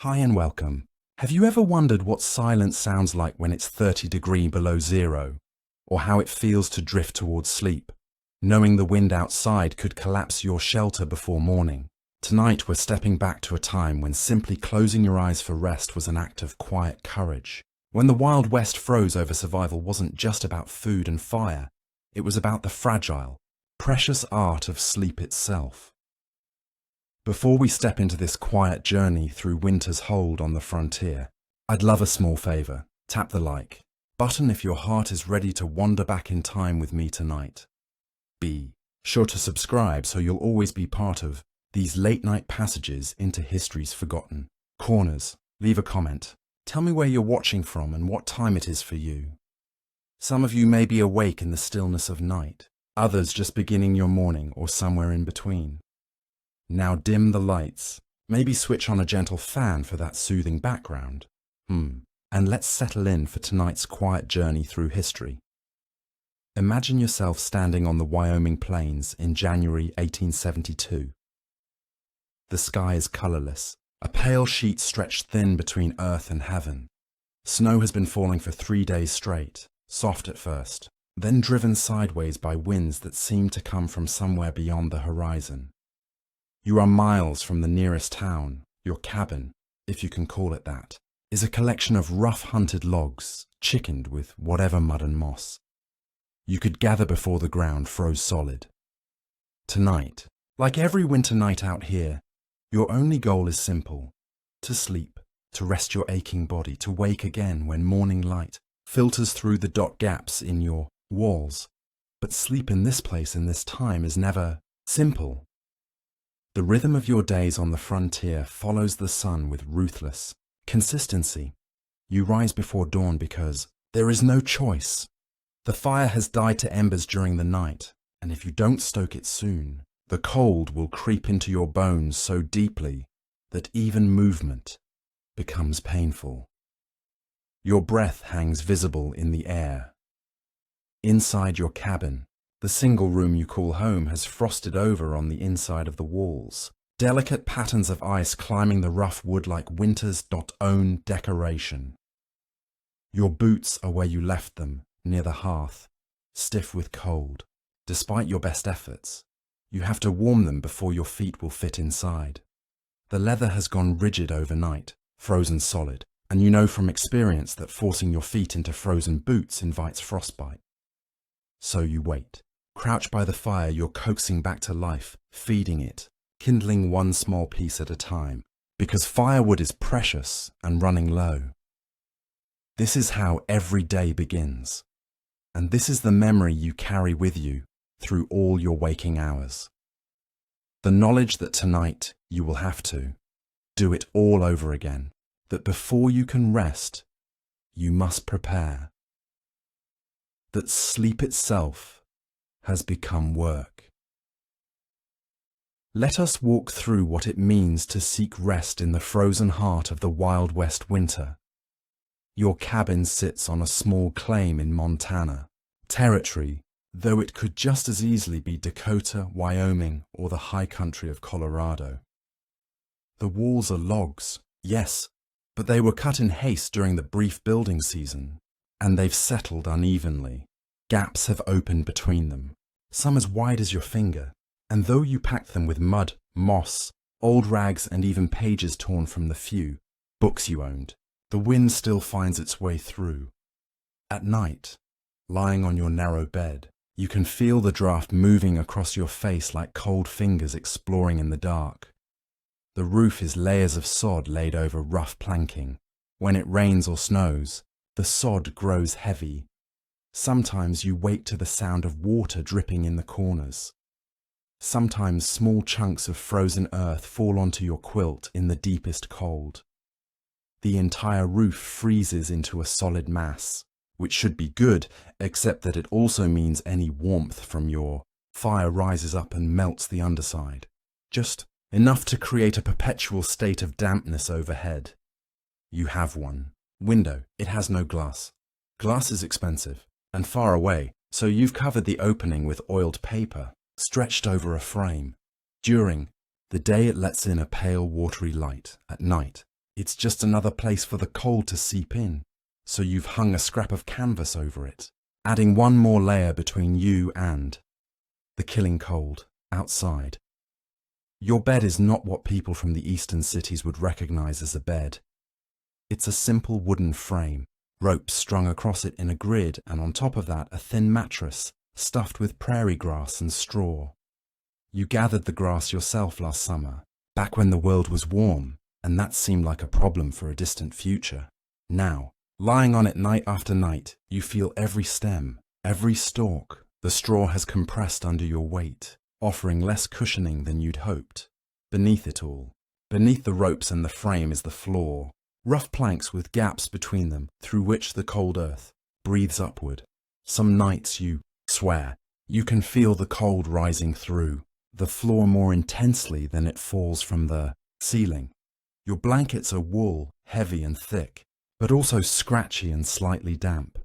Hi and welcome. Have you ever wondered what silence sounds like when it's 30 degrees below zero? Or how it feels to drift towards sleep, knowing the wind outside could collapse your shelter before morning? Tonight we're stepping back to a time when simply closing your eyes for rest was an act of quiet courage. When the Wild West froze over survival wasn't just about food and fire, it was about the fragile, precious art of sleep itself. Before we step into this quiet journey through winter's hold on the frontier, I'd love a small favor. Tap the like button if your heart is ready to wander back in time with me tonight. Be sure to subscribe so you'll always be part of these late-night passages into history's forgotten corners. Leave a comment. Tell me where you're watching from and what time it is for you. Some of you may be awake in the stillness of night, others just beginning your morning or somewhere in between. Now dim the lights, maybe switch on a gentle fan for that soothing background. And let's settle in for tonight's quiet journey through history. Imagine yourself standing on the Wyoming plains in January 1872. The sky is colorless, a pale sheet stretched thin between earth and heaven. Snow has been falling for 3 days straight, soft at first, then driven sideways by winds that seem to come from somewhere beyond the horizon. You are miles from the nearest town. Your cabin, if you can call it that, is a collection of rough-hunted logs, chickened with whatever mud and moss you could gather before the ground froze solid. Tonight, like every winter night out here, your only goal is simple: to sleep, to rest your aching body, to wake again when morning light filters through the dot gaps in your walls. But sleep in this place in this time is never simple. The rhythm of your days on the frontier follows the sun with ruthless consistency. You rise before dawn because there is no choice. The fire has died to embers during the night, and if you don't stoke it soon, the cold will creep into your bones so deeply that even movement becomes painful. Your breath hangs visible in the air. Inside your cabin, the single room you call home has frosted over on the inside of the walls, delicate patterns of ice climbing the rough wood like winter's own decoration. Your boots are where you left them, near the hearth, stiff with cold. Despite your best efforts, you have to warm them before your feet will fit inside. The leather has gone rigid overnight, frozen solid, and you know from experience that forcing your feet into frozen boots invites frostbite. So you wait. Crouched by the fire, you're coaxing back to life, feeding it, kindling one small piece at a time, because firewood is precious and running low. This is how every day begins, and this is the memory you carry with you through all your waking hours. The knowledge that tonight you will have to do it all over again, that before you can rest, you must prepare, that sleep itself has become work. Let us walk through what it means to seek rest in the frozen heart of the Wild West winter. Your cabin sits on a small claim in Montana, territory, though it could just as easily be Dakota, Wyoming, or the high country of Colorado. The walls are logs, yes, but they were cut in haste during the brief building season, and they've settled unevenly. Gaps have opened between them, some as wide as your finger, and though you packed them with mud, moss, old rags, and even pages torn from the few books you owned, the wind still finds its way through. At night, lying on your narrow bed, you can feel the draft moving across your face like cold fingers exploring in the dark. The roof is layers of sod laid over rough planking. When it rains or snows, the sod grows heavy. Sometimes you wake to the sound of water dripping in the corners. Sometimes small chunks of frozen earth fall onto your quilt in the deepest cold. The entire roof freezes into a solid mass, which should be good, except that it also means any warmth from your fire rises up and melts the underside. Just enough to create a perpetual state of dampness overhead. You have one. Window, it has no glass. Glass is expensive and far away, so you've covered the opening with oiled paper, stretched over a frame. During the day it lets in a pale watery light. At night, It's just another place for the cold to seep in, so you've hung a scrap of canvas over it, adding one more layer between you and the killing cold outside. Your bed is not what people from the eastern cities would recognize as a bed. It's a simple wooden frame, ropes strung across it in a grid, and on top of that a thin mattress stuffed with prairie grass and straw. You gathered the grass yourself last summer, back when the world was warm, and that seemed like a problem for a distant future. Now, lying on it night after night, you feel every stem, every stalk. The straw has compressed under your weight, offering less cushioning than you'd hoped. Beneath it all, beneath the ropes and the frame, is the floor, rough planks with gaps between them through which the cold earth breathes upward. Some nights you swear you can feel the cold rising through the floor more intensely than it falls from the ceiling. Your blankets are wool, heavy and thick, but also scratchy and slightly damp.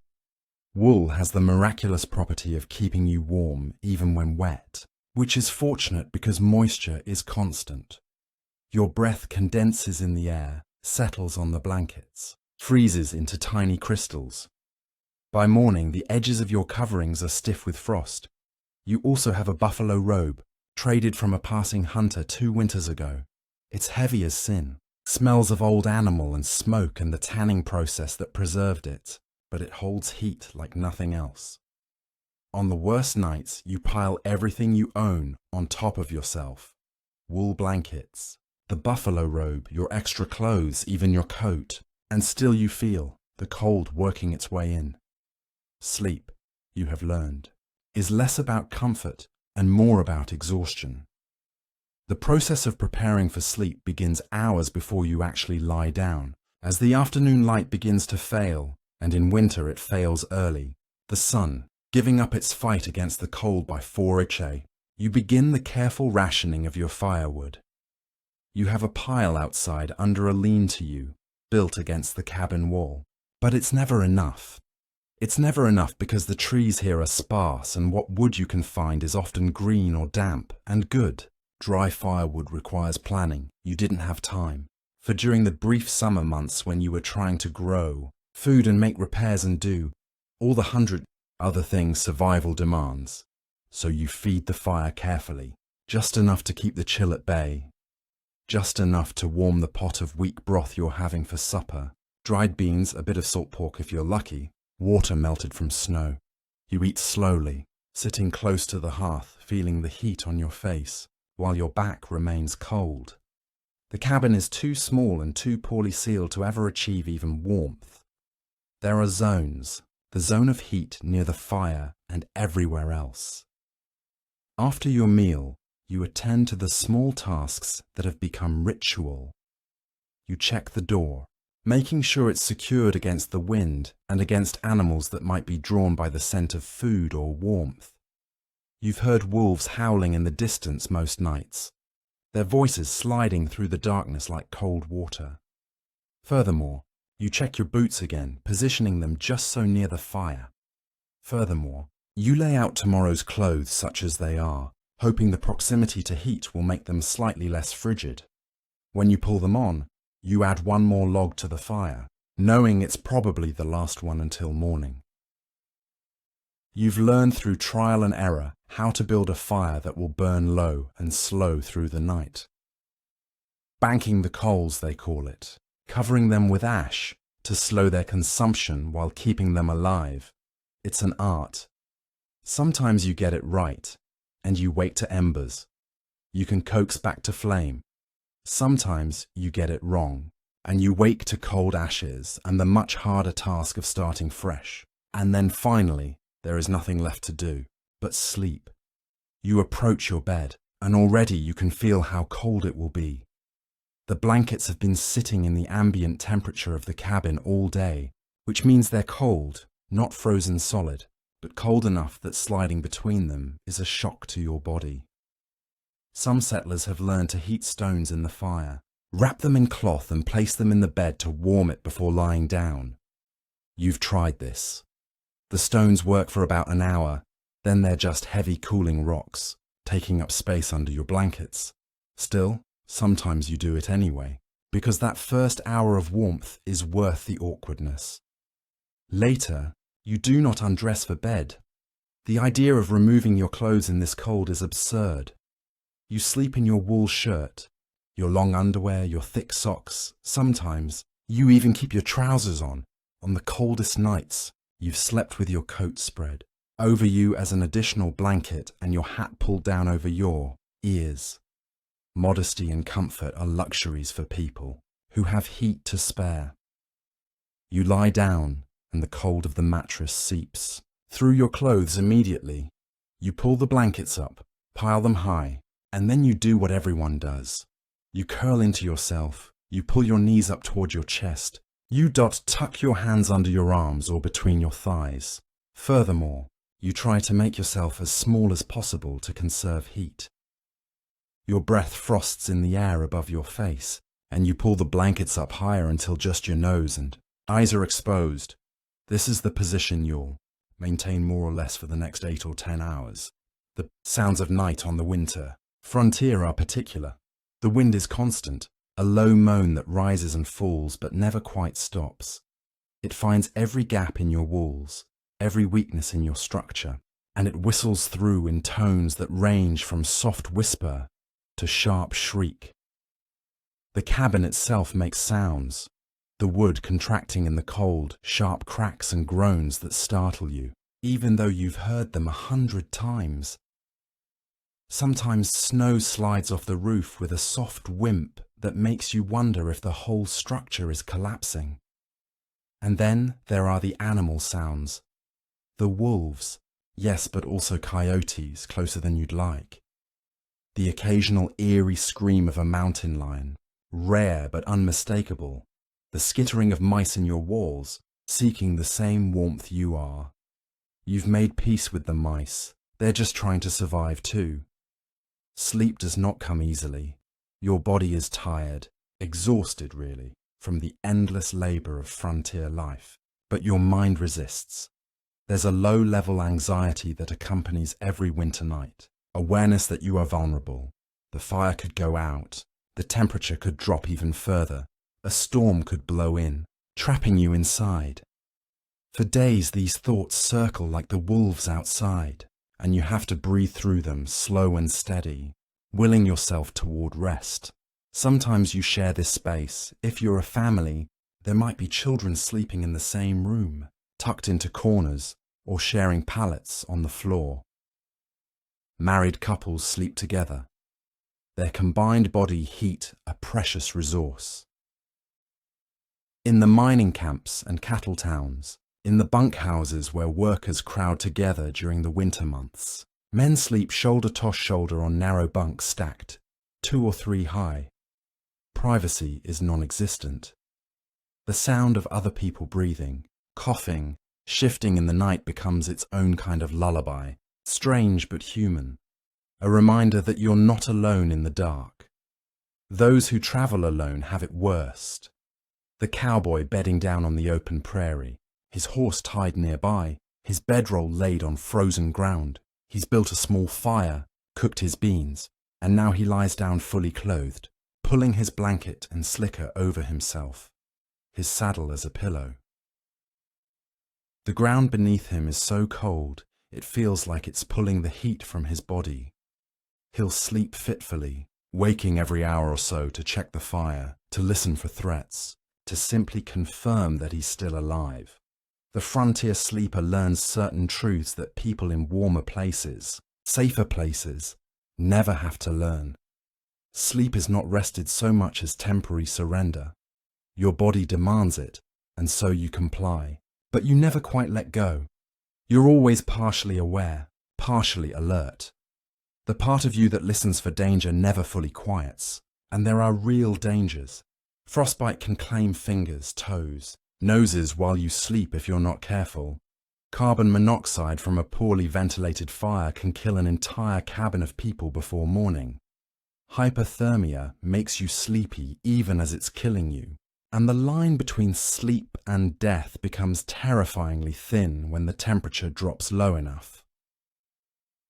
Wool has the miraculous property of keeping you warm even when wet, which is fortunate because moisture is constant. Your breath condenses in the air, settles on the blankets, freezes into tiny crystals. By morning, the edges of your coverings are stiff with frost. You also have a buffalo robe, traded from a passing hunter 2 winters ago. It's heavy as sin, smells of old animal and smoke and the tanning process that preserved it, but it holds heat like nothing else. On the worst nights, you pile everything you own on top of yourself. Wool blankets, the buffalo robe, your extra clothes, even your coat, and still you feel the cold working its way in. Sleep, you have learned, is less about comfort and more about exhaustion. The process of preparing for sleep begins hours before you actually lie down. As the afternoon light begins to fail, and in winter it fails early, the sun giving up its fight against the cold by 4 you begin the careful rationing of your firewood. You have a pile outside under a lean-to built against the cabin wall, but it's never enough. It's never enough because the trees here are sparse and what wood you can find is often green or damp and good. Dry firewood requires planning. You didn't have time. For during the brief summer months when you were trying to grow food and make repairs and do all the 100 other things survival demands. So you feed the fire carefully, just enough to keep the chill at bay, just enough to warm the pot of weak broth you're having for supper, dried beans, a bit of salt pork if you're lucky, water melted from snow. You eat slowly, sitting close to the hearth, feeling the heat on your face, while your back remains cold. The cabin is too small and too poorly sealed to ever achieve even warmth. There are zones, the zone of heat near the fire and everywhere else. After your meal, you attend to the small tasks that have become ritual. You check the door, making sure it's secured against the wind and against animals that might be drawn by the scent of food or warmth. You've heard wolves howling in the distance most nights, their voices sliding through the darkness like cold water. Furthermore, you check your boots again, positioning them just so near the fire. Furthermore, you lay out tomorrow's clothes such as they are, hoping the proximity to heat will make them slightly less frigid. When you pull them on, you add one more log to the fire, knowing it's probably the last one until morning. You've learned through trial and error how to build a fire that will burn low and slow through the night. Banking the coals, they call it, covering them with ash to slow their consumption while keeping them alive. It's an art. Sometimes you get it right, and you wake to embers. You can coax back to flame. Sometimes you get it wrong, and you wake to cold ashes and the much harder task of starting fresh. And then finally, there is nothing left to do but sleep. You approach your bed, and already you can feel how cold it will be. The blankets have been sitting in the ambient temperature of the cabin all day, which means they're cold, not frozen solid, but cold enough that sliding between them is a shock to your body. Some settlers have learned to heat stones in the fire, wrap them in cloth and place them in the bed to warm it before lying down. You've tried this. The stones work for about an hour, then they're just heavy cooling rocks, taking up space under your blankets. Still, sometimes you do it anyway. because that first hour of warmth is worth the awkwardness. Later, you do not undress for bed. The idea of removing your clothes in this cold is absurd. You sleep in your wool shirt, your long underwear, your thick socks. Sometimes, you even keep your trousers on the coldest nights. You've slept with your coat spread over you as an additional blanket and your hat pulled down over your ears. Modesty and comfort are luxuries for people who have heat to spare. You lie down and the cold of the mattress seeps through your clothes immediately. You pull the blankets up, pile them high, and then you do what everyone does. You curl into yourself, you pull your knees up toward your chest, you tuck your hands under your arms or between your thighs. Furthermore, you try to make yourself as small as possible to conserve heat. Your breath frosts in the air above your face, and you pull the blankets up higher until just your nose and eyes are exposed. This is the position you'll maintain more or less for the next 8 or 10 hours. The sounds of night on the winter frontier are particular. The wind is constant, a low moan that rises and falls but never quite stops. It finds every gap in your walls, every weakness in your structure, and it whistles through in tones that range from soft whisper to sharp shriek. The cabin itself makes sounds, the wood contracting in the cold, sharp cracks and groans that startle you, even though you've heard them 100 times. Sometimes snow slides off the roof with a soft whimp that makes you wonder if the whole structure is collapsing. And then there are the animal sounds. The wolves, yes, but also coyotes closer than you'd like. The occasional eerie scream of a mountain lion, rare but unmistakable. The skittering of mice in your walls, seeking the same warmth you are. You've made peace with the mice. They're just trying to survive too. Sleep does not come easily. Your body is tired, exhausted really, from the endless labor of frontier life. But your mind resists. There's a low-level anxiety that accompanies every winter night. Awareness that you are vulnerable. The fire could go out. The temperature could drop even further. A storm could blow in, trapping you inside. For days these thoughts circle like the wolves outside, and you have to breathe through them slow and steady, willing yourself toward rest. Sometimes you share this space. If you're a family, there might be children sleeping in the same room, tucked into corners, or sharing pallets on the floor. Married couples sleep together. Their combined body heat a precious resource. In the mining camps and cattle towns, in the bunkhouses where workers crowd together during the winter months, men sleep shoulder to shoulder on narrow bunks stacked, 2 or 3 high. Privacy is non-existent. The sound of other people breathing, coughing, shifting in the night becomes its own kind of lullaby, strange but human, a reminder that you're not alone in the dark. Those who travel alone have it worst. The cowboy bedding down on the open prairie, his horse tied nearby, his bedroll laid on frozen ground. He's built a small fire, cooked his beans, and now he lies down fully clothed, pulling his blanket and slicker over himself, his saddle as a pillow. The ground beneath him is so cold, it feels like it's pulling the heat from his body. He'll sleep fitfully, waking every hour or so to check the fire, to listen for threats, to simply confirm that he's still alive. The frontier sleeper learns certain truths that people in warmer places, safer places, never have to learn. Sleep is not rested so much as temporary surrender. Your body demands it, and so you comply. But you never quite let go. You're always partially aware, partially alert. The part of you that listens for danger never fully quiets, and there are real dangers. Frostbite can claim fingers, toes, noses while you sleep if you're not careful. Carbon monoxide from a poorly ventilated fire can kill an entire cabin of people before morning. Hypothermia makes you sleepy even as it's killing you. And the line between sleep and death becomes terrifyingly thin when the temperature drops low enough.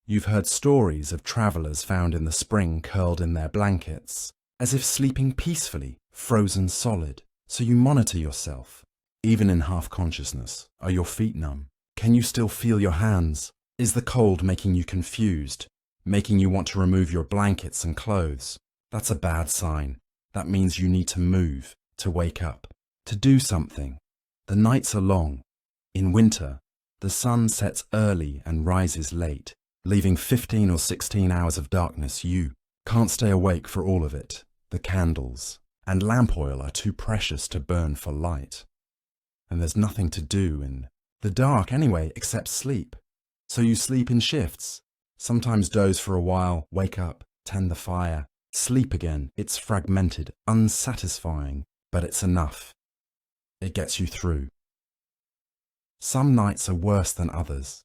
You've heard stories of travelers found in the spring curled in their blankets, as if sleeping peacefully, frozen solid. So you monitor yourself. Even in half-consciousness, are your feet numb? Can you still feel your hands? Is the cold making you confused, making you want to remove your blankets and clothes? That's a bad sign. That means you need to move, to wake up, to do something. The nights are long. In winter, the sun sets early and rises late, leaving 15 or 16 hours of darkness. You can't stay awake for all of it. The candles and lamp oil are too precious to burn for light. And there's nothing to do in the dark anyway except sleep. So you sleep in shifts. Sometimes doze for a while, wake up, tend the fire, sleep again. It's fragmented, unsatisfying, but it's enough. It gets you through. Some nights are worse than others.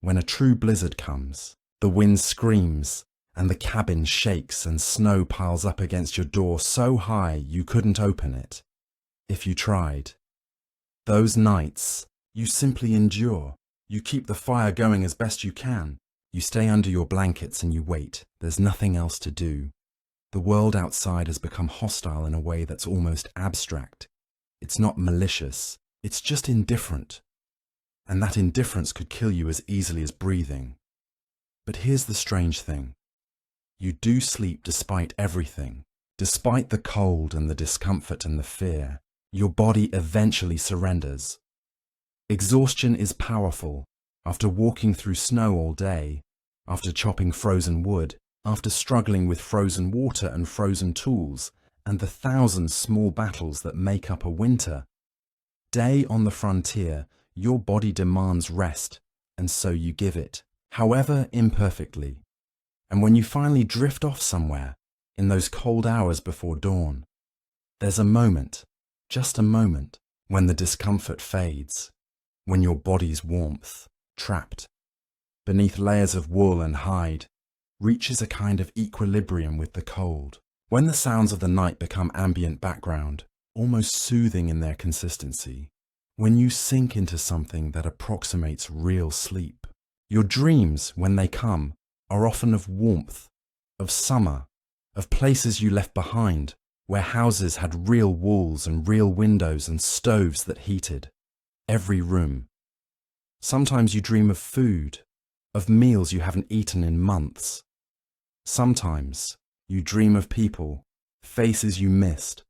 When a true blizzard comes, the wind screams and the cabin shakes and snow piles up against your door so high you couldn't open it if you tried. Those nights, you simply endure. You keep the fire going as best you can. You stay under your blankets and you wait. There's nothing else to do. The world outside has become hostile in a way that's almost abstract. It's not malicious. It's just indifferent. And that indifference could kill you as easily as breathing. But here's the strange thing. You do sleep despite everything. Despite the cold and the discomfort and the fear, your body eventually surrenders. Exhaustion is powerful. After walking through snow all day, after chopping frozen wood, after struggling with frozen water and frozen tools, and the 1,000 small battles that make up a winter, day on the frontier, your body demands rest, and so you give it, however imperfectly. And when you finally drift off somewhere, in those cold hours before dawn, there's a moment, just a moment, when the discomfort fades, when your body's warmth, trapped beneath layers of wool and hide, reaches a kind of equilibrium with the cold. When the sounds of the night become ambient background, almost soothing in their consistency, when you sink into something that approximates real sleep, your dreams, when they come, are often of warmth, of summer, of places you left behind, where houses had real walls and real windows and stoves that heated every room. Sometimes you dream of food, of meals you haven't eaten in months. Sometimes you dream of people, faces you missed,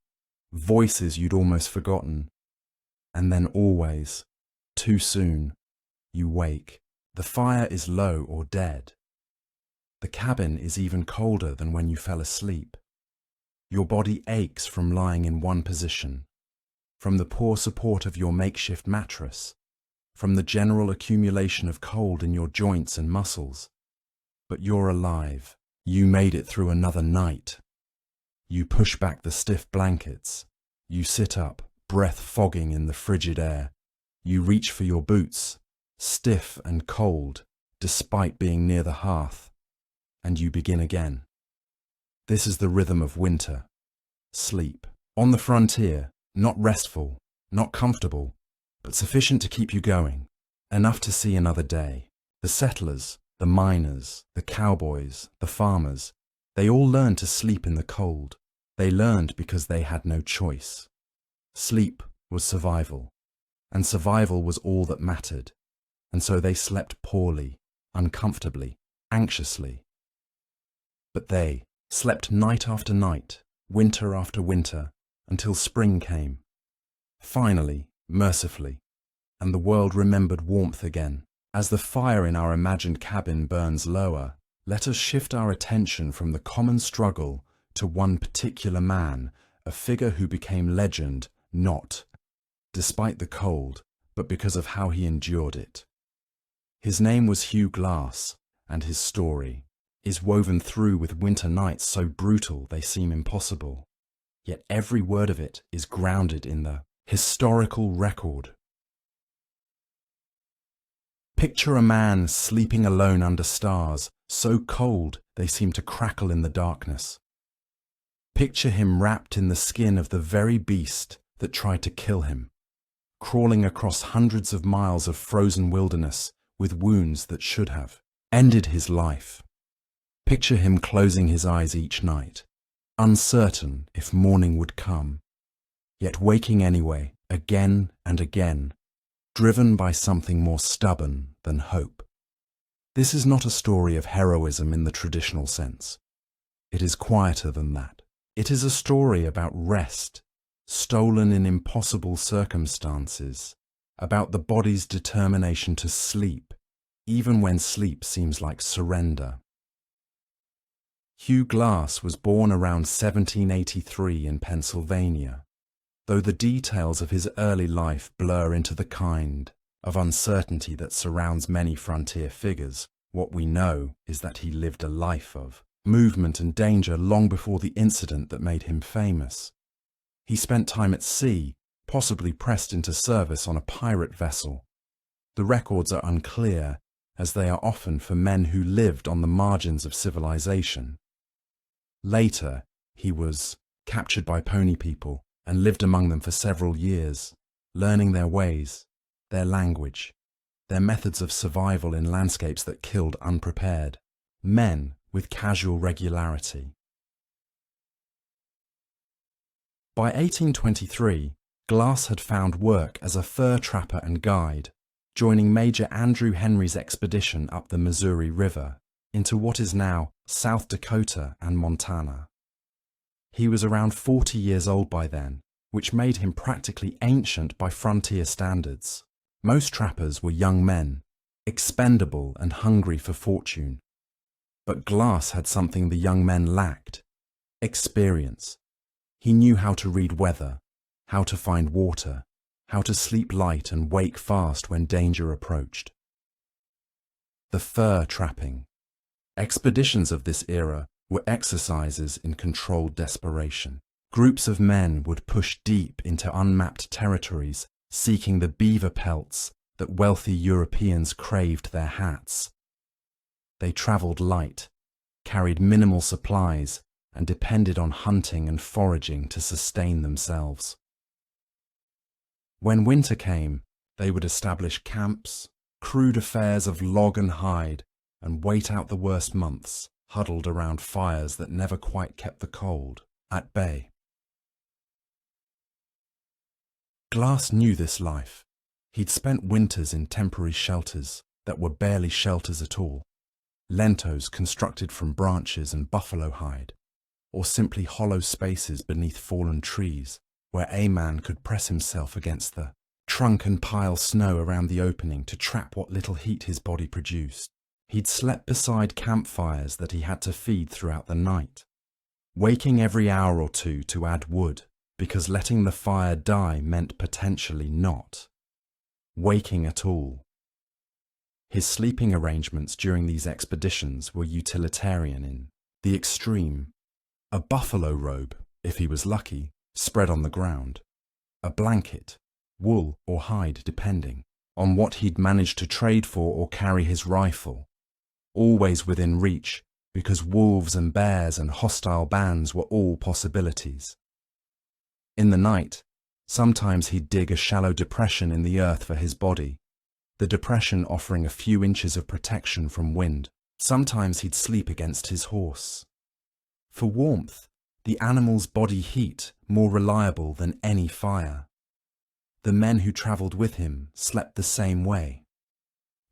voices you'd almost forgotten. And then always, too soon, you wake. The fire is low or dead. The cabin is even colder than when you fell asleep. Your body aches from lying in one position, from the poor support of your makeshift mattress, from the general accumulation of cold in your joints and muscles. But you're alive. You made it through another night. You push back the stiff blankets. You sit up, breath fogging in the frigid air. You reach for your boots, stiff and cold, despite being near the hearth. And you begin again. This is the rhythm of winter. Sleep. On the frontier, not restful, not comfortable, but sufficient to keep you going, enough to see another day. The settlers, the miners, the cowboys, the farmers, they all learned to sleep in the cold. They learned because they had no choice. Sleep was survival, and survival was all that mattered, and so they slept poorly, uncomfortably, anxiously. But they slept night after night, winter after winter, until spring came. Finally, mercifully, and the world remembered warmth again. As the fire in our imagined cabin burns lower, let us shift our attention from the common struggle to one particular man, a figure who became legend, not despite the cold, but because of how he endured it. His name was Hugh Glass, and his story is woven through with winter nights so brutal they seem impossible. Yet every word of it is grounded in the historical record. Picture a man sleeping alone under stars, so cold they seem to crackle in the darkness. Picture him wrapped in the skin of the very beast that tried to kill him, crawling across hundreds of miles of frozen wilderness with wounds that should have ended his life. Picture him closing his eyes each night, uncertain if morning would come, yet waking anyway, again and again, driven by something more stubborn than hope. This is not a story of heroism in the traditional sense. It is quieter than that. It is a story about rest, stolen in impossible circumstances, about the body's determination to sleep, even when sleep seems like surrender. Hugh Glass was born around 1783 in Pennsylvania, though the details of his early life blur into the kind of uncertainty that surrounds many frontier figures. What we know is that he lived a life of movement and danger long before the incident that made him famous. He spent time at sea, possibly pressed into service on a pirate vessel. The records are unclear, as they are often for men who lived on the margins of civilization. Later, he was captured by pony people and lived among them for several years, learning their ways, their language, their methods of survival in landscapes that killed unprepared men with casual regularity. By 1823, Glass had found work as a fur trapper and guide, joining Major Andrew Henry's expedition up the Missouri River into what is now South Dakota and Montana. He was around 40 years old by then, which made him practically ancient by frontier standards. Most trappers were young men, expendable and hungry for fortune. But Glass had something the young men lacked: experience. He knew how to read weather, how to find water, how to sleep light and wake fast when danger approached. The fur trapping. Expeditions of this era were exercises in controlled desperation. Groups of men would push deep into unmapped territories, seeking the beaver pelts that wealthy Europeans craved their hats. They travelled light, carried minimal supplies, and depended on hunting and foraging to sustain themselves. When winter came, they would establish camps, crude affairs of log and hide, and wait out the worst months, huddled around fires that never quite kept the cold at bay. Glass knew this life. He'd spent winters in temporary shelters that were barely shelters at all, lentos constructed from branches and buffalo hide, or simply hollow spaces beneath fallen trees where a man could press himself against the trunk and pile snow around the opening to trap what little heat his body produced. He'd slept beside campfires that he had to feed throughout the night, waking every hour or two to add wood, because letting the fire die meant potentially not waking at all. His sleeping arrangements during these expeditions were utilitarian in the extreme: a buffalo robe, if he was lucky, spread on the ground, a blanket, wool or hide depending on what he'd managed to trade for, or carry his rifle, always within reach, because wolves and bears and hostile bands were all possibilities. In the night, sometimes he'd dig a shallow depression in the earth for his body, the depression offering a few inches of protection from wind. Sometimes he'd sleep against his horse. For warmth, the animal's body heat more reliable than any fire. The men who travelled with him slept the same way.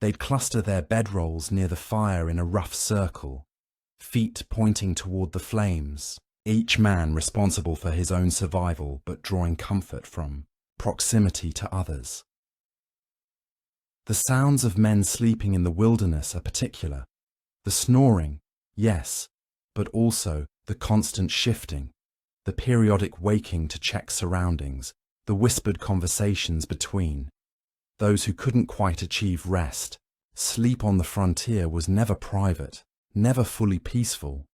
They'd cluster their bedrolls near the fire in a rough circle, feet pointing toward the flames, each man responsible for his own survival but drawing comfort from proximity to others. The sounds of men sleeping in the wilderness are particular. The snoring, yes, but also the constant shifting, the periodic waking to check surroundings, the whispered conversations between. Those who couldn't quite achieve rest. Sleep on the frontier was never private, never fully peaceful.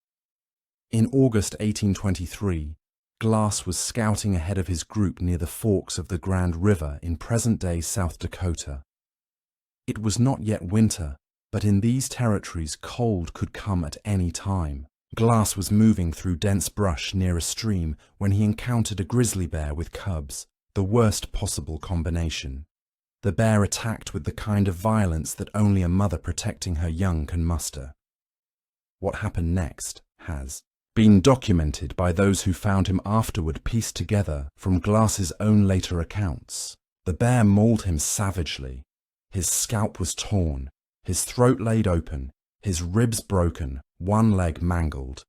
In August 1823, Glass was scouting ahead of his group near the forks of the Grand River in present-day South Dakota. It was not yet winter, but in these territories cold could come at any time. Glass was moving through dense brush near a stream when he encountered a grizzly bear with cubs, the worst possible combination. The bear attacked with the kind of violence that only a mother protecting her young can muster. What happened next has been documented by those who found him afterward pieced together from Glass's own later accounts. The bear mauled him savagely. His scalp was torn, his throat laid open, his ribs broken, one leg mangled.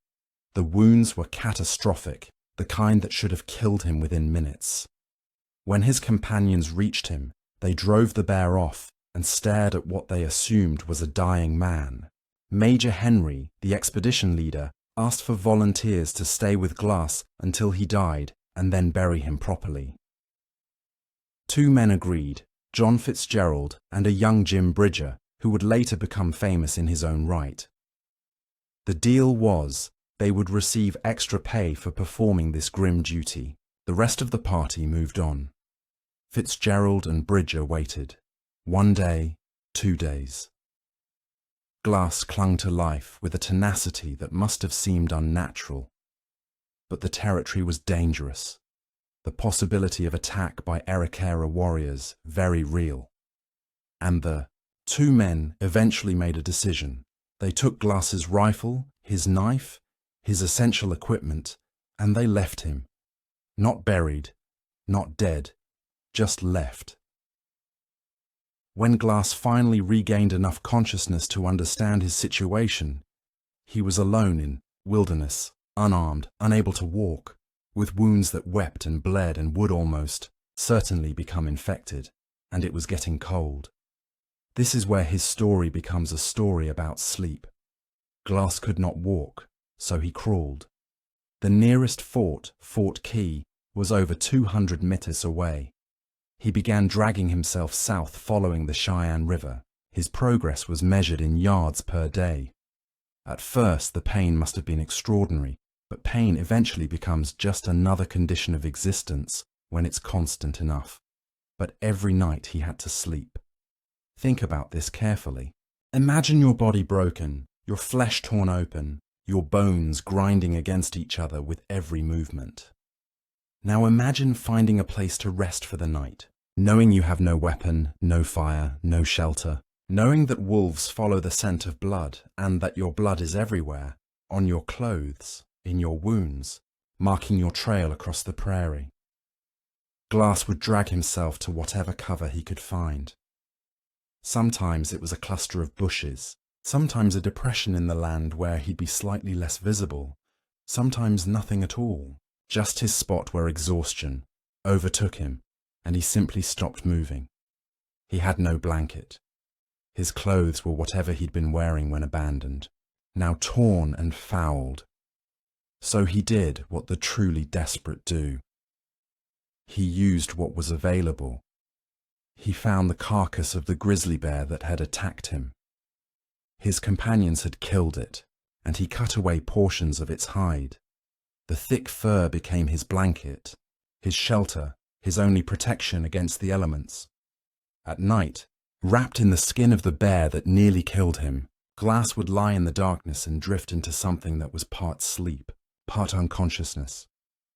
The wounds were catastrophic, the kind that should have killed him within minutes. When his companions reached him, they drove the bear off and stared at what they assumed was a dying man. Major Henry, the expedition leader, asked for volunteers to stay with Glass until he died and then bury him properly. 2 men agreed, John Fitzgerald and a young Jim Bridger, who would later become famous in his own right. The deal was they would receive extra pay for performing this grim duty. The rest of the party moved on. Fitzgerald and Bridger waited. 1 day, 2 days. Glass clung to life with a tenacity that must have seemed unnatural. But the territory was dangerous. The possibility of attack by Arikara warriors very real. And the 2 men eventually made a decision. They took Glass's rifle, his knife, his essential equipment, and they left him. Not buried, not dead, just left. When Glass finally regained enough consciousness to understand his situation, he was alone in wilderness, unarmed, unable to walk, with wounds that wept and bled and would almost certainly become infected, and it was getting cold. This is where his story becomes a story about sleep. Glass could not walk, so he crawled. The nearest fort, Fort Key, was over 200 meters away. He began dragging himself south following the Cheyenne River. His progress was measured in yards per day. At first, the pain must have been extraordinary, but pain eventually becomes just another condition of existence when it's constant enough. But every night he had to sleep. Think about this carefully. Imagine your body broken, your flesh torn open, your bones grinding against each other with every movement. Now imagine finding a place to rest for the night, knowing you have no weapon, no fire, no shelter, knowing that wolves follow the scent of blood and that your blood is everywhere, on your clothes, in your wounds, marking your trail across the prairie. Glass would drag himself to whatever cover he could find. Sometimes it was a cluster of bushes, sometimes a depression in the land where he'd be slightly less visible, sometimes nothing at all, just his spot where exhaustion overtook him and he simply stopped moving. He had no blanket. His clothes were whatever he'd been wearing when abandoned, now torn and fouled. So he did what the truly desperate do. He used what was available. He found the carcass of the grizzly bear that had attacked him. His companions had killed it, and he cut away portions of its hide. The thick fur became his blanket, his shelter, his only protection against the elements. At night, wrapped in the skin of the bear that nearly killed him, Glass would lie in the darkness and drift into something that was part sleep, part unconsciousness.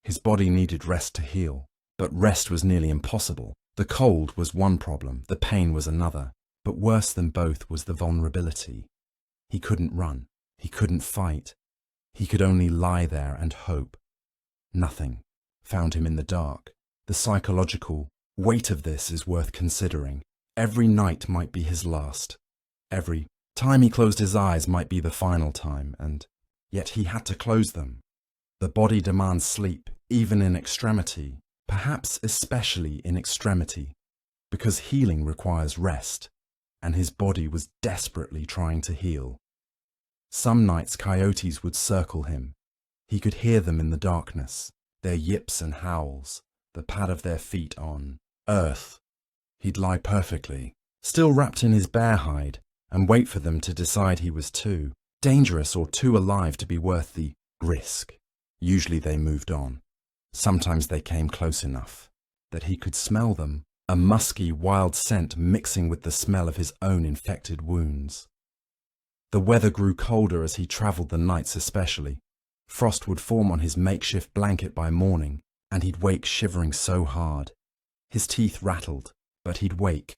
His body needed rest to heal, but rest was nearly impossible. The cold was one problem, the pain was another, but worse than both was the vulnerability. He couldn't run, he couldn't fight. He could only lie there and hope. Nothing found him in the dark. The psychological weight of this is worth considering. Every night might be his last. Every time he closed his eyes might be the final time, and yet he had to close them. The body demands sleep, even in extremity, perhaps especially in extremity, because healing requires rest, and his body was desperately trying to heal. Some nights coyotes would circle him. He could hear them in the darkness, their yips and howls, the pad of their feet on earth. He'd lie perfectly, still wrapped in his bear hide, and wait for them to decide he was too dangerous or too alive to be worth the risk. Usually they moved on. Sometimes they came close enough that he could smell them, a musky, wild scent mixing with the smell of his own infected wounds. The weather grew colder as he travelled the nights especially. Frost would form on his makeshift blanket by morning, and he'd wake shivering so hard. His teeth rattled, but he'd wake.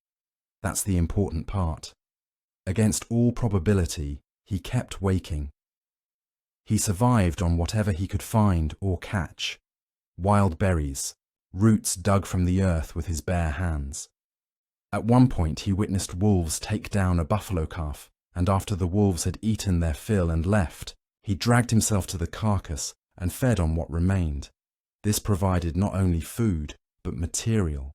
That's the important part. Against all probability, he kept waking. He survived on whatever he could find or catch. Wild berries, roots dug from the earth with his bare hands. At one point he witnessed wolves take down a buffalo calf, and after the wolves had eaten their fill and left, he dragged himself to the carcass and fed on what remained. This provided not only food, but material.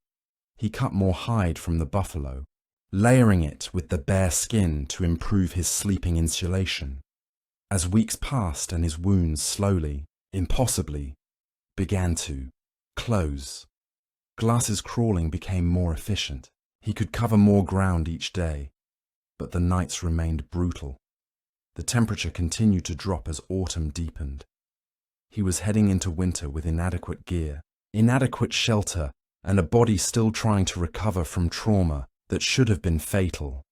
He cut more hide from the buffalo, layering it with the bare skin to improve his sleeping insulation. As weeks passed and his wounds slowly, impossibly, began to close, Glass's crawling became more efficient. He could cover more ground each day, but the nights remained brutal. The temperature continued to drop as autumn deepened. He was heading into winter with inadequate gear, inadequate shelter, and a body still trying to recover from trauma that should have been fatal.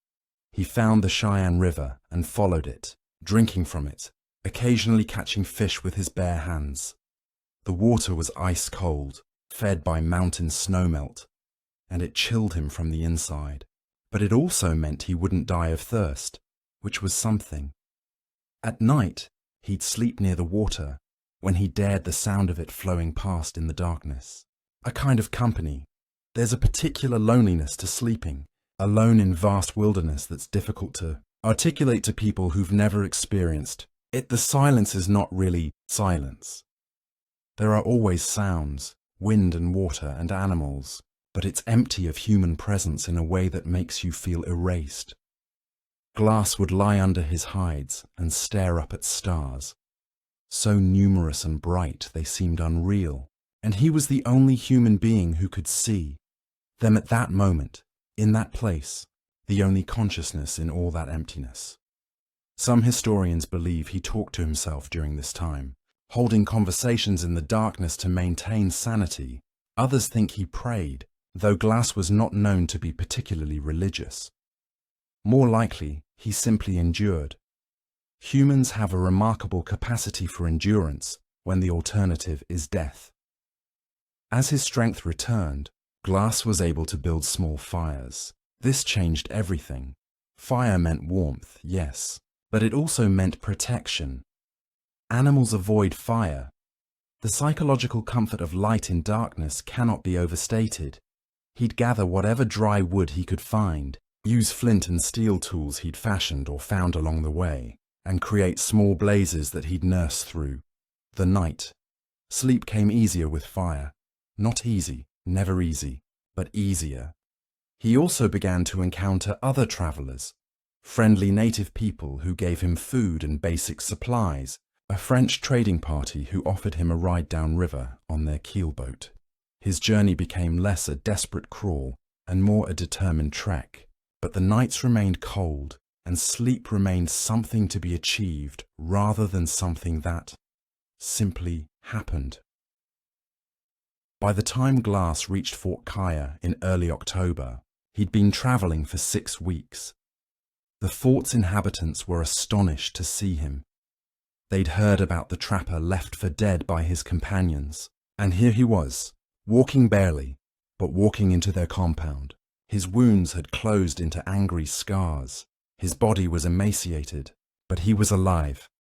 He found the Cheyenne River and followed it, drinking from it, occasionally catching fish with his bare hands. The water was ice cold, fed by mountain snowmelt, and it chilled him from the inside. But it also meant he wouldn't die of thirst, which was something. At night, he'd sleep near the water, when he dared the sound of it flowing past in the darkness. A kind of company. There's a particular loneliness to sleeping, alone in vast wilderness that's difficult to articulate to people who've never experienced it. The silence is not really silence. There are always sounds, wind and water and animals, but it's empty of human presence in a way that makes you feel erased. Glass would lie under his hides and stare up at stars. So numerous and bright they seemed unreal, and he was the only human being who could see them at that moment, in that place, the only consciousness in all that emptiness. Some historians believe he talked to himself during this time, holding conversations in the darkness to maintain sanity. Others think he prayed, though Glass was not known to be particularly religious. More likely, he simply endured. Humans have a remarkable capacity for endurance when the alternative is death. As his strength returned, Glass was able to build small fires. This changed everything. Fire meant warmth, yes, but it also meant protection. Animals avoid fire. The psychological comfort of light in darkness cannot be overstated. He'd gather whatever dry wood he could find, use flint and steel tools he'd fashioned or found along the way, and create small blazes that he'd nurse through the night. Sleep came easier with fire. Not easy, never easy, but easier. He also began to encounter other travelers, friendly native people who gave him food and basic supplies, a French trading party who offered him a ride downriver on their keelboat. His journey became less a desperate crawl and more a determined trek, but the nights remained cold, and sleep remained something to be achieved rather than something that simply happened. By the time Glass reached Fort Kaya in early October, he'd been traveling for 6 weeks. The fort's inhabitants were astonished to see him. They'd heard about the trapper left for dead by his companions, and here he was, walking barely, but walking into their compound. His wounds had closed into angry scars. His body was emaciated, but he was alive.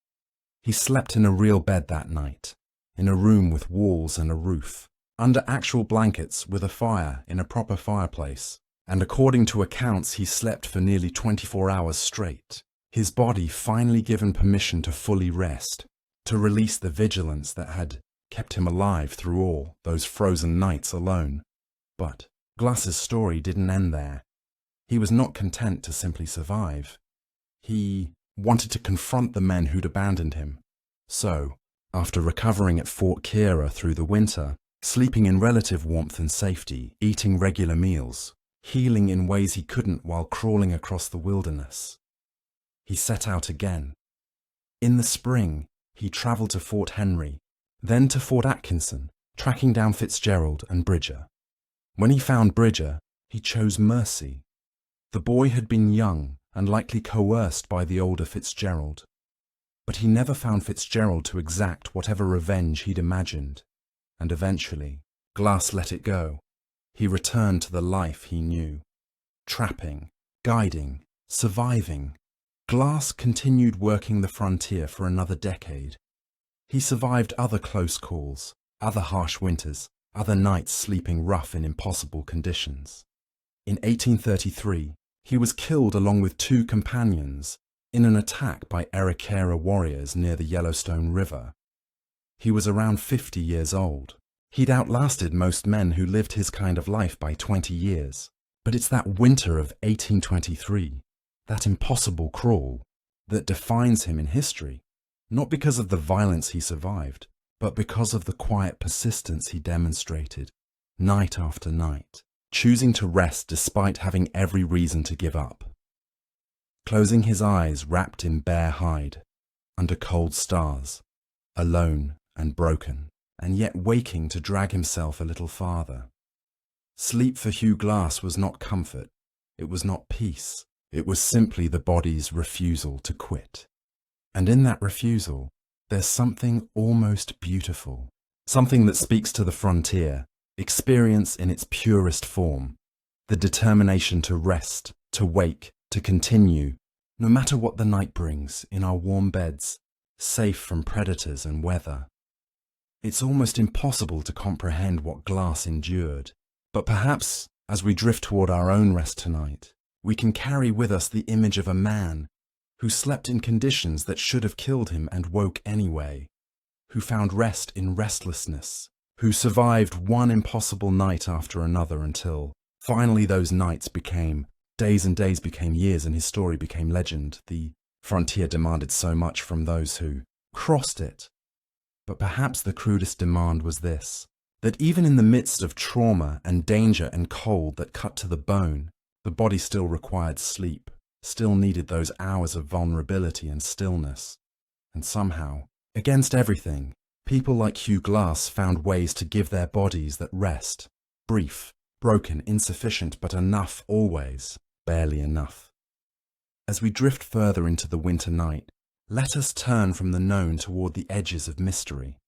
He slept in a real bed that night, in a room with walls and a roof, under actual blankets with a fire in a proper fireplace, and according to accounts he slept for nearly 24 hours straight. His body finally given permission to fully rest, to release the vigilance that had kept him alive through all those frozen nights alone. But Glass's story didn't end there. He was not content to simply survive. He wanted to confront the men who'd abandoned him. So, after recovering at Fort Kira through the winter, sleeping in relative warmth and safety, eating regular meals, healing in ways he couldn't while crawling across the wilderness, he set out again. In the spring, he travelled to Fort Henry, then to Fort Atkinson, tracking down Fitzgerald and Bridger. When he found Bridger, he chose mercy. The boy had been young and likely coerced by the older Fitzgerald, but he never found Fitzgerald to exact whatever revenge he'd imagined, and eventually, Glass let it go. He returned to the life he knew. Trapping, guiding, surviving. Glass continued working the frontier for another decade, He survived other close calls, other harsh winters, other nights sleeping rough in impossible conditions. In 1833, he was killed along with 2 companions in an attack by Arikara warriors near the Yellowstone River. He was around 50 years old. He'd outlasted most men who lived his kind of life by 20 years. But it's that winter of 1823, that impossible crawl, that defines him in history, not because of the violence he survived, but because of the quiet persistence he demonstrated, night after night, choosing to rest despite having every reason to give up. Closing his eyes wrapped in bare hide, under cold stars, alone and broken, and yet waking to drag himself a little farther. Sleep for Hugh Glass was not comfort, it was not peace, it was simply the body's refusal to quit. And in that refusal, there's something almost beautiful, something that speaks to the frontier, experience in its purest form, the determination to rest, to wake, to continue, no matter what the night brings, in our warm beds, safe from predators and weather. It's almost impossible to comprehend what Glass endured, but perhaps, as we drift toward our own rest tonight, we can carry with us the image of a man who slept in conditions that should have killed him and woke anyway, who found rest in restlessness, who survived one impossible night after another until, finally those nights became days and days became years and his story became legend. The frontier demanded so much from those who crossed it. But perhaps the crudest demand was this, that even in the midst of trauma and danger and cold that cut to the bone, the body still required sleep, still needed those hours of vulnerability and stillness. And somehow, against everything, people like Hugh Glass found ways to give their bodies that rest, brief, broken, insufficient, but enough always, barely enough. As we drift further into the winter night, let us turn from the known toward the edges of mystery.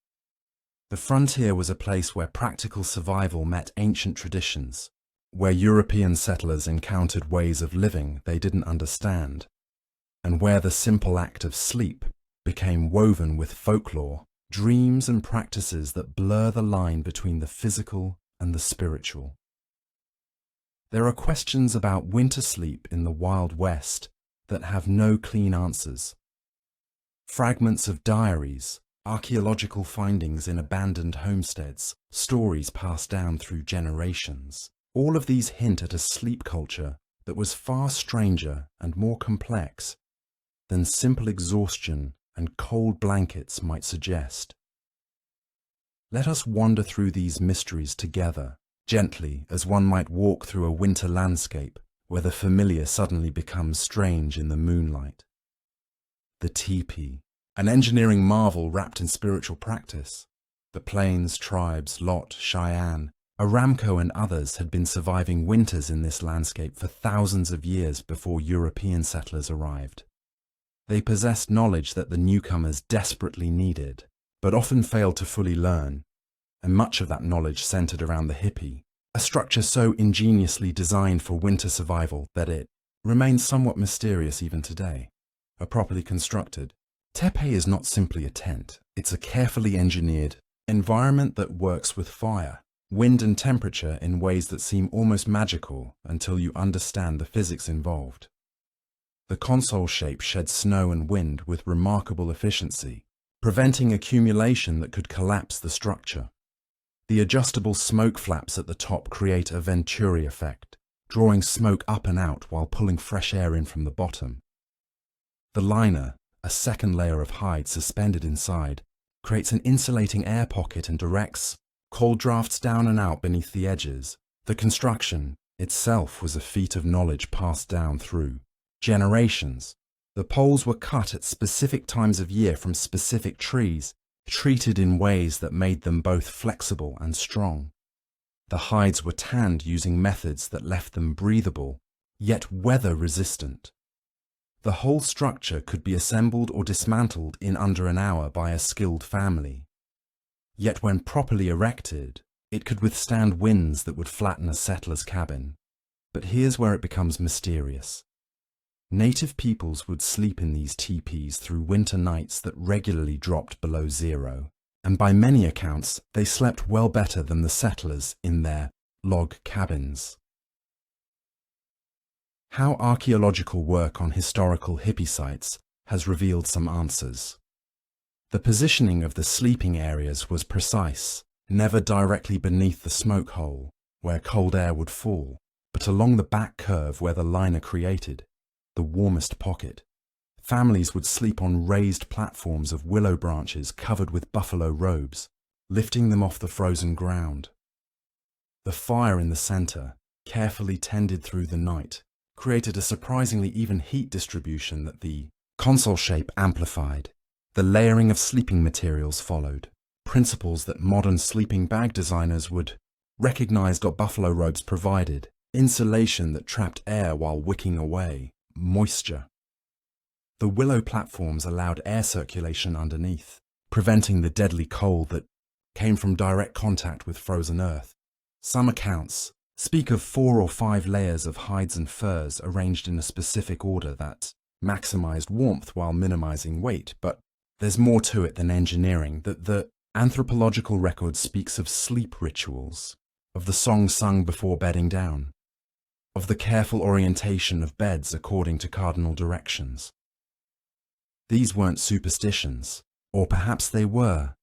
The frontier was a place where practical survival met ancient traditions, where European settlers encountered ways of living they didn't understand, and where the simple act of sleep became woven with folklore, dreams and practices that blur the line between the physical and the spiritual. There are questions about winter sleep in the Wild West that have no clean answers. Fragments of diaries, archaeological findings in abandoned homesteads, stories passed down through generations. All of these hint at a sleep culture that was far stranger and more complex than simple exhaustion and cold blankets might suggest. Let us wander through these mysteries together, gently as one might walk through a winter landscape where the familiar suddenly becomes strange in the moonlight. The teepee, an engineering marvel wrapped in spiritual practice. The Plains tribes, Lot, Cheyenne, Aramco and others had been surviving winters in this landscape for thousands of years before European settlers arrived. They possessed knowledge that the newcomers desperately needed, but often failed to fully learn, and much of that knowledge centered around the hippie, a structure so ingeniously designed for winter survival that it remains somewhat mysterious even today. A properly constructed teepee is not simply a tent, it's a carefully engineered environment that works with fire, wind and temperature in ways that seem almost magical until you understand the physics involved. The console shape sheds snow and wind with remarkable efficiency, preventing accumulation that could collapse the structure. The adjustable smoke flaps at the top create a Venturi effect, drawing smoke up and out while pulling fresh air in from the bottom. The liner, a second layer of hide suspended inside, creates an insulating air pocket and directs cold drafts down and out beneath the edges. The construction itself was a feat of knowledge passed down through generations. The poles were cut at specific times of year from specific trees, treated in ways that made them both flexible and strong. The hides were tanned using methods that left them breathable, yet weather-resistant. The whole structure could be assembled or dismantled in under an hour by a skilled family. Yet when properly erected, it could withstand winds that would flatten a settler's cabin. But here's where it becomes mysterious. Native peoples would sleep in these teepees through winter nights that regularly dropped below zero, and by many accounts they slept well better than the settlers in their log cabins. How archaeological work on historical hippie sites has revealed some answers. The positioning of the sleeping areas was precise, never directly beneath the smoke hole, where cold air would fall, but along the back curve where the liner created, the warmest pocket. Families would sleep on raised platforms of willow branches covered with buffalo robes, lifting them off the frozen ground. The fire in the center, carefully tended through the night, created a surprisingly even heat distribution that the console shape amplified. The layering of sleeping materials followed, principles that modern sleeping bag designers would recognize. Buffalo robes provided insulation that trapped air while wicking away moisture. The willow platforms allowed air circulation underneath, preventing the deadly cold that came from direct contact with frozen earth. Some accounts speak of 4 or 5 layers of hides and furs arranged in a specific order that maximized warmth while minimizing weight, but there's more to it than engineering. That the anthropological record speaks of sleep rituals, of the song sung before bedding down, of the careful orientation of beds according to cardinal directions. These weren't superstitions, or perhaps they were,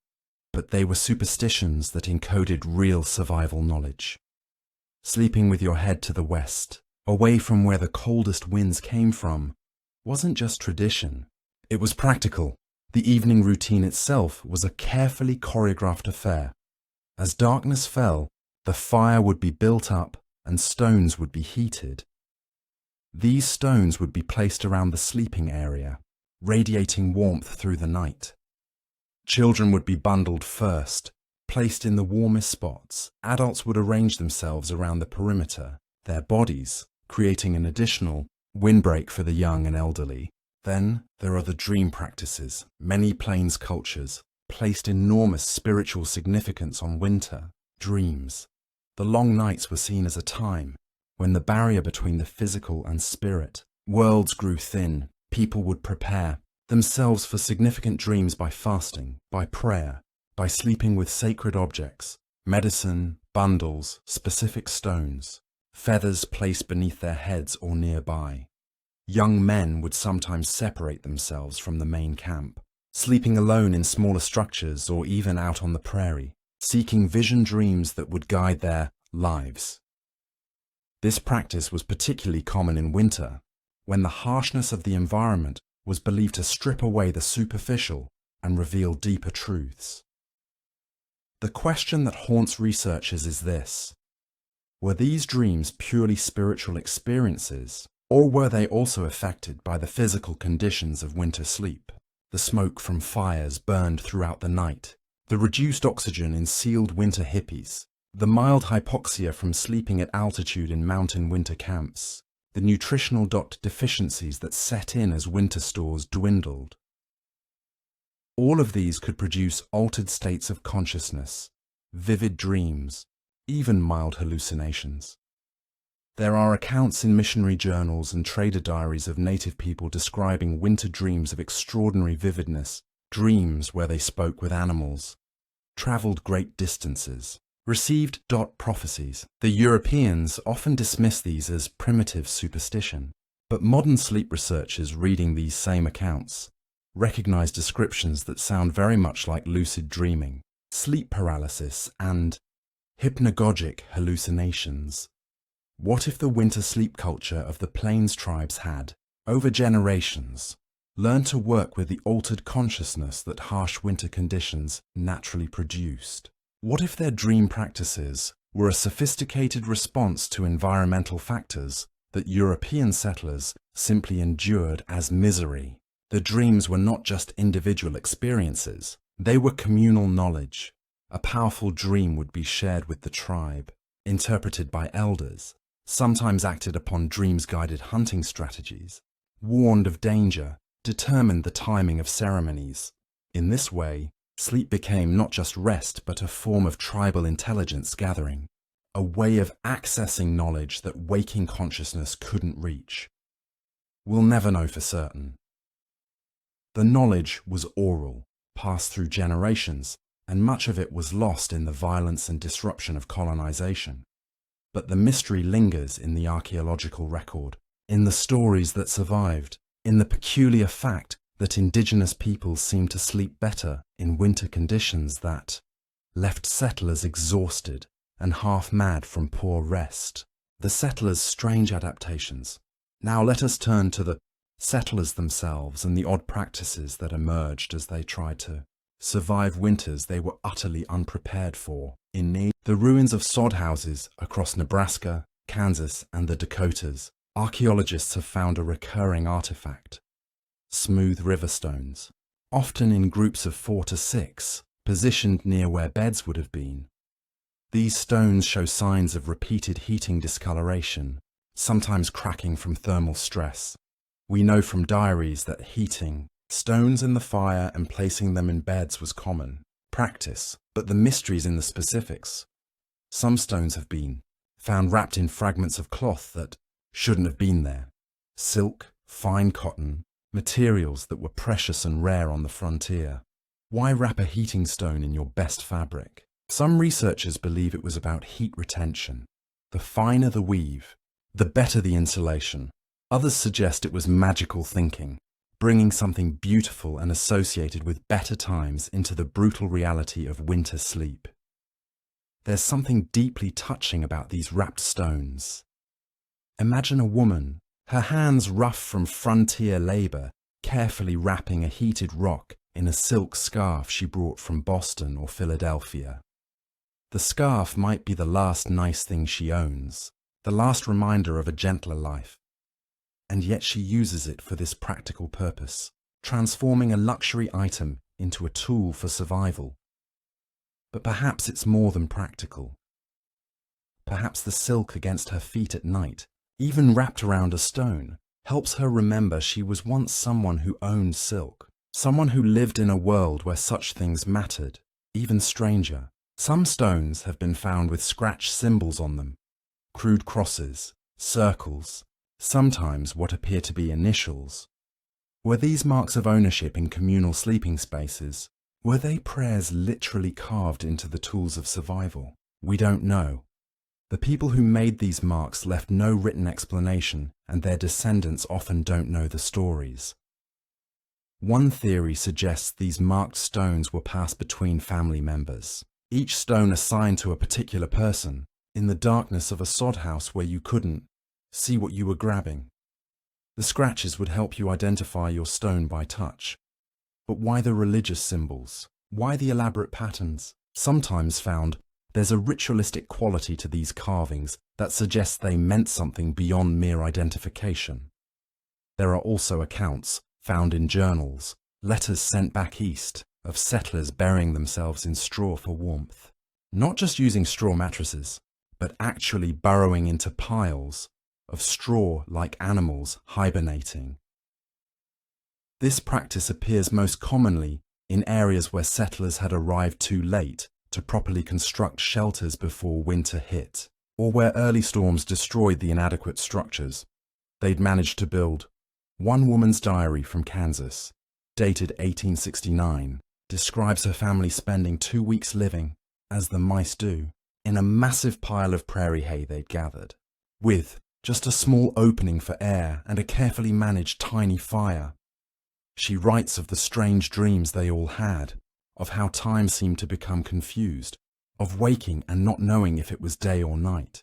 but they were superstitions that encoded real survival knowledge. Sleeping with your head to the west, away from where the coldest winds came from, wasn't just tradition, it was practical. The evening routine itself was a carefully choreographed affair. As darkness fell, the fire would be built up and stones would be heated. These stones would be placed around the sleeping area, radiating warmth through the night. Children would be bundled first, placed in the warmest spots. Adults would arrange themselves around the perimeter, their bodies creating an additional windbreak for the young and elderly. Then there are the dream practices. Many plains cultures placed enormous spiritual significance on winter dreams. The long nights were seen as a time when the barrier between the physical and spirit worlds grew thin. People would prepare themselves for significant dreams by fasting, by prayer, by sleeping with sacred objects, medicine, bundles, specific stones, feathers placed beneath their heads or nearby. Young men would sometimes separate themselves from the main camp, sleeping alone in smaller structures or even out on the prairie, seeking vision dreams that would guide their lives. This practice was particularly common in winter, when the harshness of the environment was believed to strip away the superficial and reveal deeper truths. The question that haunts researchers is this: were these dreams purely spiritual experiences, or were they also affected by the physical conditions of winter sleep? The smoke from fires burned throughout the night, the reduced oxygen in sealed winter hippies, the mild hypoxia from sleeping at altitude in mountain winter camps, the nutritional deficiencies that set in as winter stores dwindled. All of these could produce altered states of consciousness, vivid dreams, even mild hallucinations. There are accounts in missionary journals and trader diaries of native people describing winter dreams of extraordinary vividness, dreams where they spoke with animals, traveled great distances, received prophecies. The Europeans often dismiss these as primitive superstition, but modern sleep researchers reading these same accounts recognize descriptions that sound very much like lucid dreaming, sleep paralysis, and hypnagogic hallucinations. What if the winter sleep culture of the plains tribes had, over generations, learned to work with the altered consciousness that harsh winter conditions naturally produced? What if their dream practices were a sophisticated response to environmental factors that European settlers simply endured as misery? The dreams were not just individual experiences, they were communal knowledge. A powerful dream would be shared with the tribe, interpreted by elders, sometimes acted upon dreams-guided hunting strategies, warned of danger, determined the timing of ceremonies. In this way, sleep became not just rest but a form of tribal intelligence gathering, a way of accessing knowledge that waking consciousness couldn't reach. We'll never know for certain. The knowledge was oral, passed through generations, and much of it was lost in the violence and disruption of colonization. But the mystery lingers in the archaeological record, in the stories that survived, in the peculiar fact that indigenous peoples seem to sleep better in winter conditions that left settlers exhausted and half mad from poor rest. The settlers' strange adaptations. Now let us turn to the settlers themselves and the odd practices that emerged as they tried to survive winters they were utterly unprepared for. In the ruins of sod houses across Nebraska, Kansas, and the Dakotas, archaeologists have found a recurring artifact: smooth river stones, often in groups of 4 to 6, positioned near where beds would have been. These stones show signs of repeated heating discoloration, sometimes cracking from thermal stress. We know from diaries that heating stones in the fire and placing them in beds was common practice, but the mystery's in the specifics. Some stones have been found wrapped in fragments of cloth that shouldn't have been there. Silk, fine cotton, materials that were precious and rare on the frontier. Why wrap a heating stone in your best fabric? Some researchers believe it was about heat retention. The finer the weave, the better the insulation. Others suggest it was magical thinking, bringing something beautiful and associated with better times into the brutal reality of winter sleep. There's something deeply touching about these wrapped stones. Imagine a woman, her hands rough from frontier labor, carefully wrapping a heated rock in a silk scarf she brought from Boston or Philadelphia. The scarf might be the last nice thing she owns, the last reminder of a gentler life. And yet she uses it for this practical purpose, transforming a luxury item into a tool for survival. But perhaps it's more than practical. Perhaps the silk against her feet at night, even wrapped around a stone, helps her remember she was once someone who owned silk, someone who lived in a world where such things mattered, even stranger. Some stones have been found with scratched symbols on them, crude crosses, circles, sometimes what appear to be initials. Were these marks of ownership in communal sleeping spaces? Were they prayers literally carved into the tools of survival? We don't know. The people who made these marks left no written explanation, and their descendants often don't know the stories. One theory suggests these marked stones were passed between family members, each stone assigned to a particular person, in the darkness of a sod house where you couldn't see what you were grabbing. The scratches would help you identify your stone by touch. But why the religious symbols? Why the elaborate patterns? Sometimes found, there's a ritualistic quality to these carvings that suggests they meant something beyond mere identification. There are also accounts, found in journals, letters sent back east, of settlers burying themselves in straw for warmth. Not just using straw mattresses, but actually burrowing into piles of straw like animals hibernating. This practice appears most commonly in areas where settlers had arrived too late to properly construct shelters before winter hit, or where early storms destroyed the inadequate structures. They'd managed to build. One woman's diary from Kansas, dated 1869, describes her family spending 2 weeks living, as the mice do, in a massive pile of prairie hay they'd gathered, with just a small opening for air and a carefully managed tiny fire. She writes of the strange dreams they all had, of how time seemed to become confused, of waking and not knowing if it was day or night.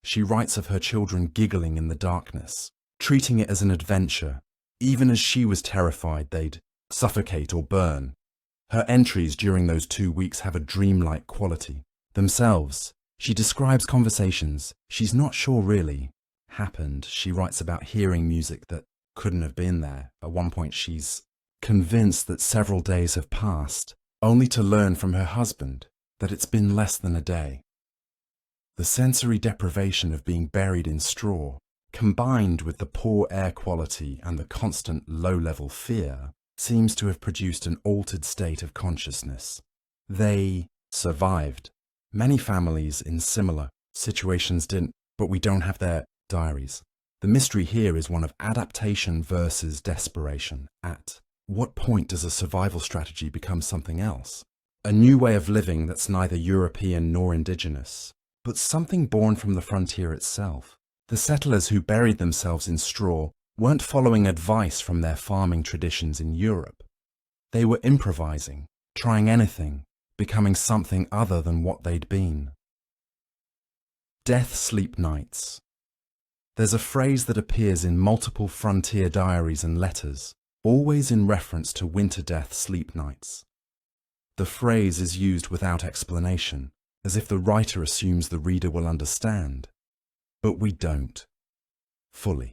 She writes of her children giggling in the darkness, treating it as an adventure, even as she was terrified they'd suffocate or burn. Her entries during those 2 weeks have a dreamlike quality. Themselves, she describes conversations she's not sure really happened. She writes about hearing music that couldn't have been there. At one point she's convinced that several days have passed, only to learn from her husband that it's been less than a day. The sensory deprivation of being buried in straw, combined with the poor air quality and the constant low-level fear, seems to have produced an altered state of consciousness. They survived. Many families in similar situations didn't, but we don't have their diaries. The mystery here is one of adaptation versus desperation. At what point does a survival strategy become something else? A new way of living that's neither European nor indigenous, but something born from the frontier itself. The settlers who buried themselves in straw weren't following advice from their farming traditions in Europe. They were improvising, trying anything, becoming something other than what they'd been. Death-sleep nights. There's a phrase that appears in multiple frontier diaries and letters, always in reference to winter death-sleep nights. The phrase is used without explanation, as if the writer assumes the reader will understand. But we don't. Fully.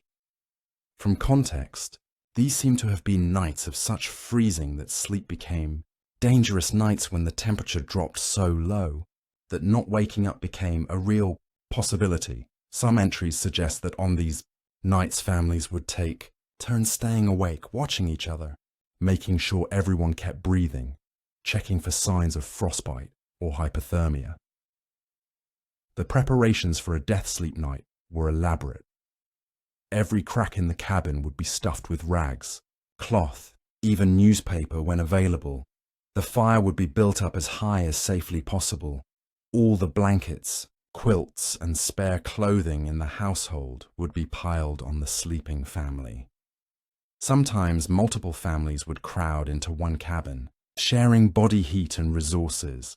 From context, these seem to have been nights of such freezing that sleep became dangerous nights when the temperature dropped so low that not waking up became a real possibility. Some entries suggest that on these nights families would take turns staying awake, watching each other, making sure everyone kept breathing, checking for signs of frostbite or hypothermia. The preparations for a death-sleep night were elaborate. Every crack in the cabin would be stuffed with rags, cloth, even newspaper when available. The fire would be built up as high as safely possible. All the blankets, quilts, and spare clothing in the household would be piled on the sleeping family. Sometimes multiple families would crowd into one cabin, sharing body heat and resources.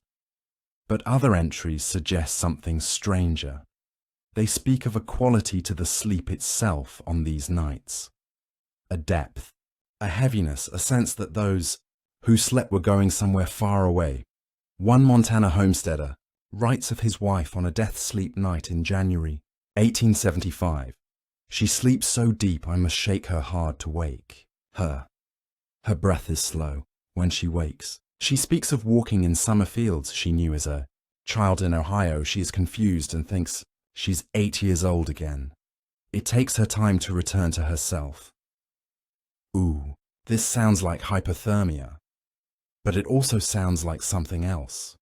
But other entries suggest something stranger. They speak of a quality to the sleep itself on these nights. A depth, a heaviness, a sense that those who slept were going somewhere far away. One Montana homesteader writes of his wife on a death-sleep night in January 1875. She sleeps so deep I must shake her hard to wake her. Her breath is slow when she wakes. She speaks of walking in summer fields she knew as a child in Ohio. She is confused and thinks she's 8 years old again. It takes her time to return to herself. Ooh, this sounds like hypothermia, but it also sounds like something else.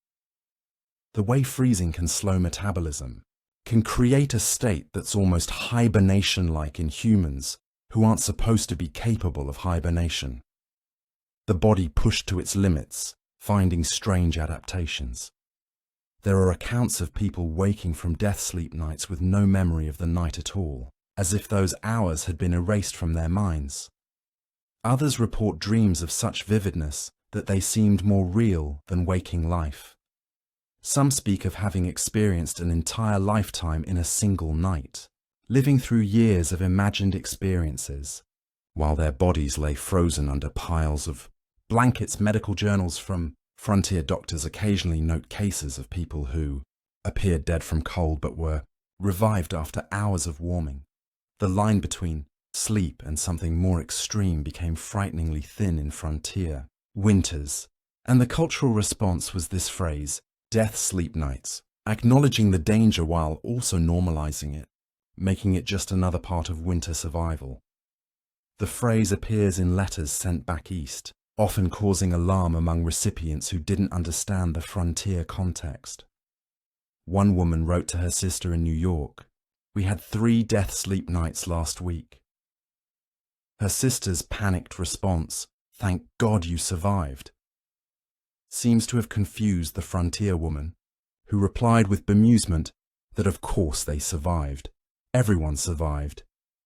The way freezing can slow metabolism, can create a state that's almost hibernation-like in humans who aren't supposed to be capable of hibernation. The body pushed to its limits, finding strange adaptations. There are accounts of people waking from death-sleep nights with no memory of the night at all, as if those hours had been erased from their minds. Others report dreams of such vividness that they seemed more real than waking life. Some speak of having experienced an entire lifetime in a single night, living through years of imagined experiences, while their bodies lay frozen under piles of blankets. Medical journals from frontier doctors occasionally note cases of people who appeared dead from cold but were revived after hours of warming. The line between sleep and something more extreme became frighteningly thin in frontier winters, and the cultural response was this phrase, death-sleep nights, acknowledging the danger while also normalizing it, making it just another part of winter survival. The phrase appears in letters sent back east, often causing alarm among recipients who didn't understand the frontier context. One woman wrote to her sister in New York, "We had 3 death-sleep nights last week." Her sister's panicked response, "Thank God you survived," seems to have confused the frontier woman, who replied with bemusement that of course they survived. Everyone survived.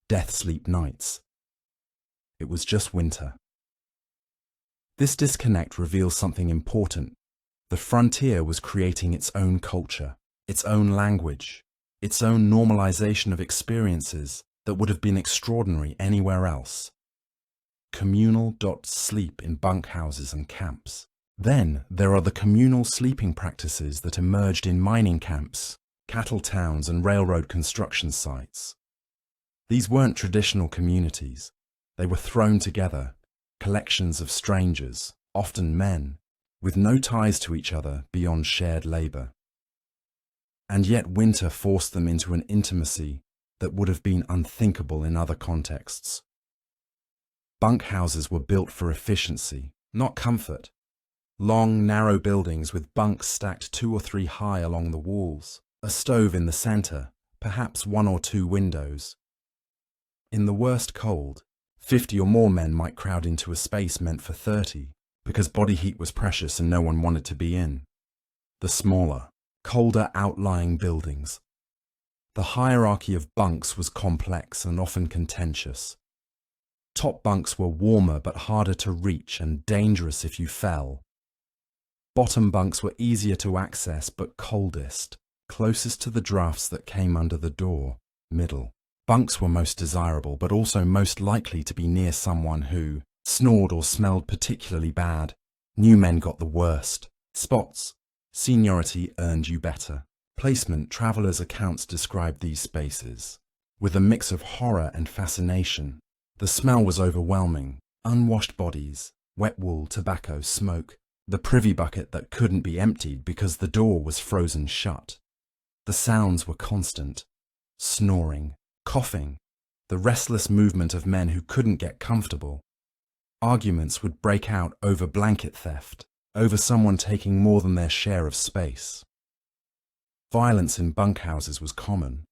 Death-sleep nights. It was just winter. This disconnect reveals something important. The frontier was creating its own culture, its own language, its own normalization of experiences that would have been extraordinary anywhere else. Communal sleep in bunkhouses and camps. Then there are the communal sleeping practices that emerged in mining camps, cattle towns, and railroad construction sites. These weren't traditional communities. They were thrown together, collections of strangers, often men, with no ties to each other beyond shared labor. And yet winter forced them into an intimacy that would have been unthinkable in other contexts. Bunkhouses were built for efficiency, not comfort. Long, narrow buildings with bunks stacked 2 or 3 high along the walls, a stove in the center, perhaps 1 or 2 windows. In the worst cold, 50 or more men might crowd into a space meant for 30 because body heat was precious and no one wanted to be in. The smaller, colder outlying buildings. The hierarchy of bunks was complex and often contentious. Top bunks were warmer but harder to reach and dangerous if you fell. Bottom bunks were easier to access but coldest, closest to the drafts that came under the door, middle. Bunks were most desirable but also most likely to be near someone who snored or smelled particularly bad. New men got the worst. Spots. Seniority earned you better. Placement travelers' accounts described these spaces with a mix of horror and fascination. The smell was overwhelming. Unwashed bodies, wet wool, tobacco, smoke. The privy bucket that couldn't be emptied because the door was frozen shut. The sounds were constant. Snoring, coughing, the restless movement of men who couldn't get comfortable. Arguments would break out over blanket theft, over someone taking more than their share of space. Violence in bunkhouses was common,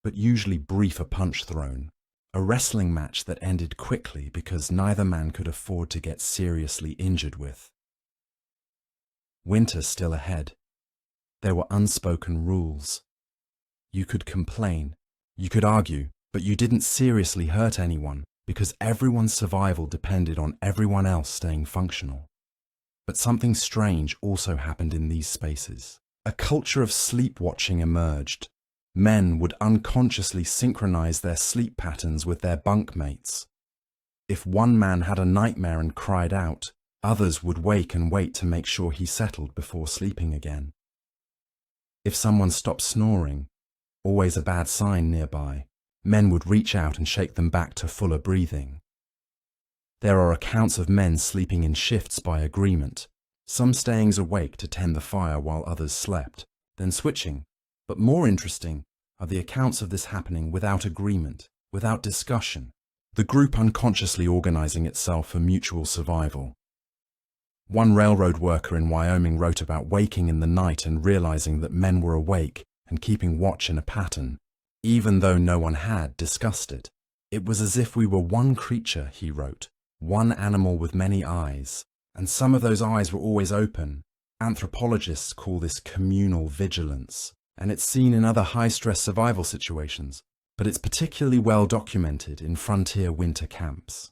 but usually brief. A punch thrown, a wrestling match that ended quickly because neither man could afford to get seriously injured with. Winter still ahead. There were unspoken rules. You could complain, you could argue, but you didn't seriously hurt anyone because everyone's survival depended on everyone else staying functional. But something strange also happened in these spaces. A culture of sleep watching emerged. Men would unconsciously synchronize their sleep patterns with their bunkmates. If one man had a nightmare and cried out, others would wake and wait to make sure he settled before sleeping again. If someone stopped snoring, always a bad sign nearby, men would reach out and shake them back to fuller breathing. There are accounts of men sleeping in shifts by agreement, some staying awake to tend the fire while others slept, then switching. But more interesting are the accounts of this happening without agreement, without discussion, the group unconsciously organizing itself for mutual survival. One railroad worker in Wyoming wrote about waking in the night and realizing that men were awake and keeping watch in a pattern, even though no one had discussed it. It was as if we were one creature, he wrote, one animal with many eyes, and some of those eyes were always open. Anthropologists call this communal vigilance, and it's seen in other high-stress survival situations, but it's particularly well documented in frontier winter camps.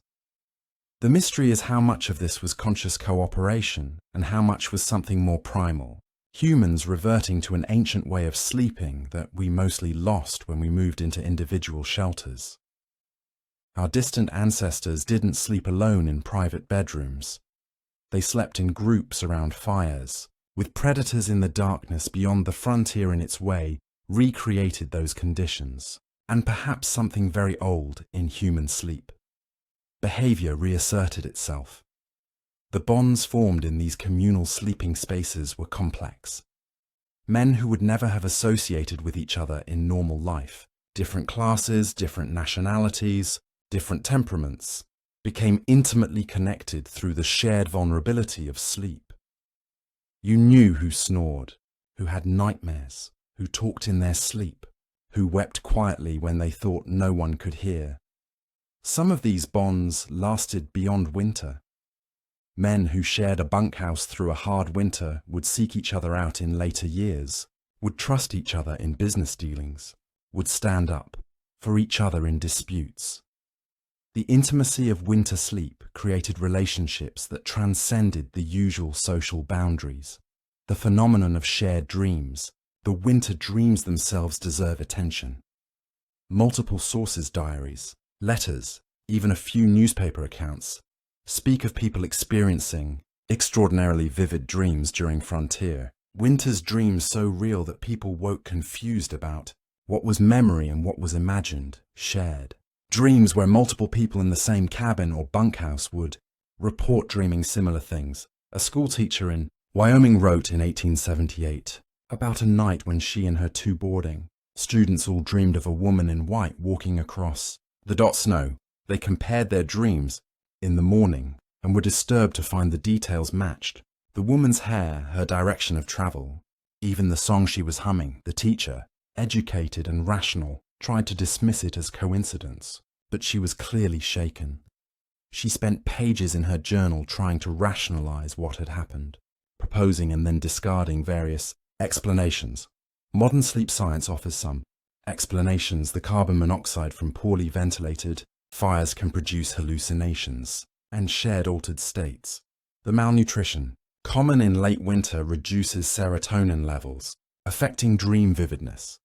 The mystery is how much of this was conscious cooperation and how much was something more primal, humans reverting to an ancient way of sleeping that we mostly lost when we moved into individual shelters. Our distant ancestors didn't sleep alone in private bedrooms. They slept in groups around fires, with predators in the darkness beyond the frontier in its way recreated those conditions, and perhaps something very old in human sleep. Behavior reasserted itself. The bonds formed in these communal sleeping spaces were complex. Men who would never have associated with each other in normal life, different classes, different nationalities, different temperaments, became intimately connected through the shared vulnerability of sleep. You knew who snored, who had nightmares, who talked in their sleep, who wept quietly when they thought no one could hear. Some of these bonds lasted beyond winter. Men who shared a bunkhouse through a hard winter would seek each other out in later years, would trust each other in business dealings, would stand up for each other in disputes. The intimacy of winter sleep created relationships that transcended the usual social boundaries. The phenomenon of shared dreams, the winter dreams themselves deserve attention. Multiple sources' diaries, letters, even a few newspaper accounts speak of people experiencing extraordinarily vivid dreams during frontier. Winter's dreams so real that people woke confused about what was memory and what was imagined, shared. Dreams where multiple people in the same cabin or bunkhouse would report dreaming similar things. A schoolteacher in Wyoming wrote in 1878 about a night when she and her two boarding students all dreamed of a woman in white walking across the snow. They compared their dreams in the morning and were disturbed to find the details matched. The woman's hair, her direction of travel, even the song she was humming. The teacher, educated and rational, tried to dismiss it as coincidence. but she was clearly shaken. She spent pages in her journal trying to rationalize what had happened, proposing and then discarding various explanations. Modern sleep science offers some explanations. The carbon monoxide from poorly ventilated fires can produce hallucinations and shared altered states. The malnutrition, common in late winter, reduces serotonin levels, affecting dream vividness.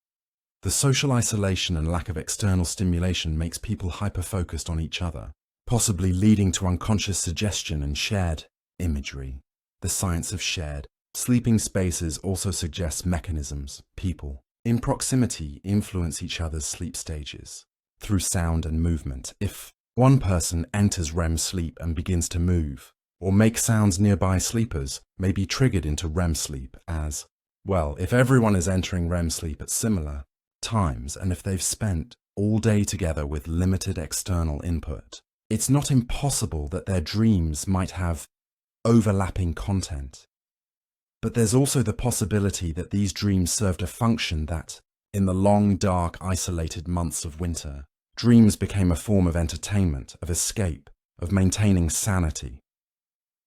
The social isolation and lack of external stimulation makes people hyper-focused on each other, possibly leading to unconscious suggestion and shared imagery. The science of shared sleeping spaces also suggests mechanisms. People in proximity influence each other's sleep stages through sound and movement. If one person enters REM sleep and begins to move or make sounds, nearby sleepers may be triggered into REM sleep as well. If everyone is entering REM sleep at similar times and if they've spent all day together with limited external input, it's not impossible that their dreams might have overlapping content. But there's also the possibility that these dreams served a function, that, in the long, dark, isolated months of winter, dreams became a form of entertainment, of escape, of maintaining sanity.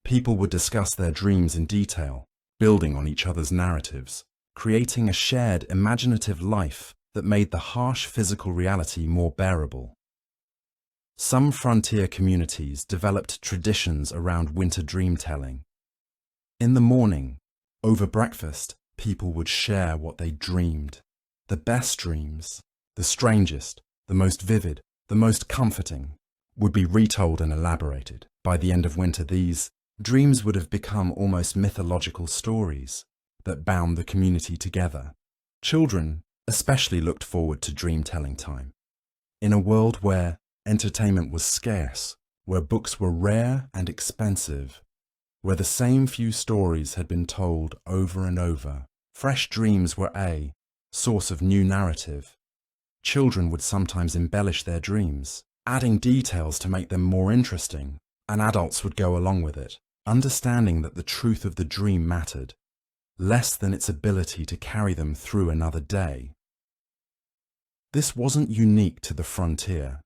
People would discuss their dreams in detail, building on each other's narratives, creating a shared, imaginative life that made the harsh physical reality more bearable. Some frontier communities developed traditions around winter dream-telling. In the morning, over breakfast, people would share what they dreamed. The best dreams, the strangest, the most vivid, the most comforting, would be retold and elaborated. By the end of winter, these dreams would have become almost mythological stories that bound the community together. Children especially looked forward to dream-telling time. In a world where entertainment was scarce, where books were rare and expensive, where the same few stories had been told over and over, fresh dreams were a source of new narrative. Children would sometimes embellish their dreams, adding details to make them more interesting, and adults would go along with it, understanding that the truth of the dream mattered, less than its ability to carry them through another day. This wasn't unique to the frontier.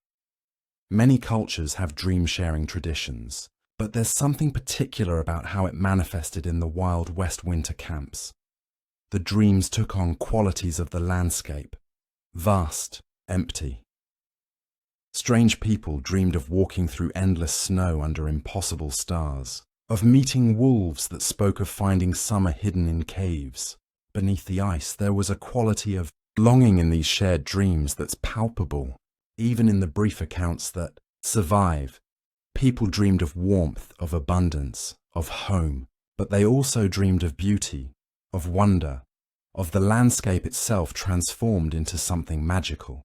Many cultures have dream-sharing traditions, but there's something particular about how it manifested in the Wild West winter camps. The dreams took on qualities of the landscape, vast, empty. Strange people dreamed of walking through endless snow under impossible stars, of meeting wolves that spoke of finding summer hidden in caves. Beneath the ice, there was a quality of longing in these shared dreams that's palpable. Even in the brief accounts that survive, people dreamed of warmth, of abundance, of home, but they also dreamed of beauty, of wonder, of the landscape itself transformed into something magical.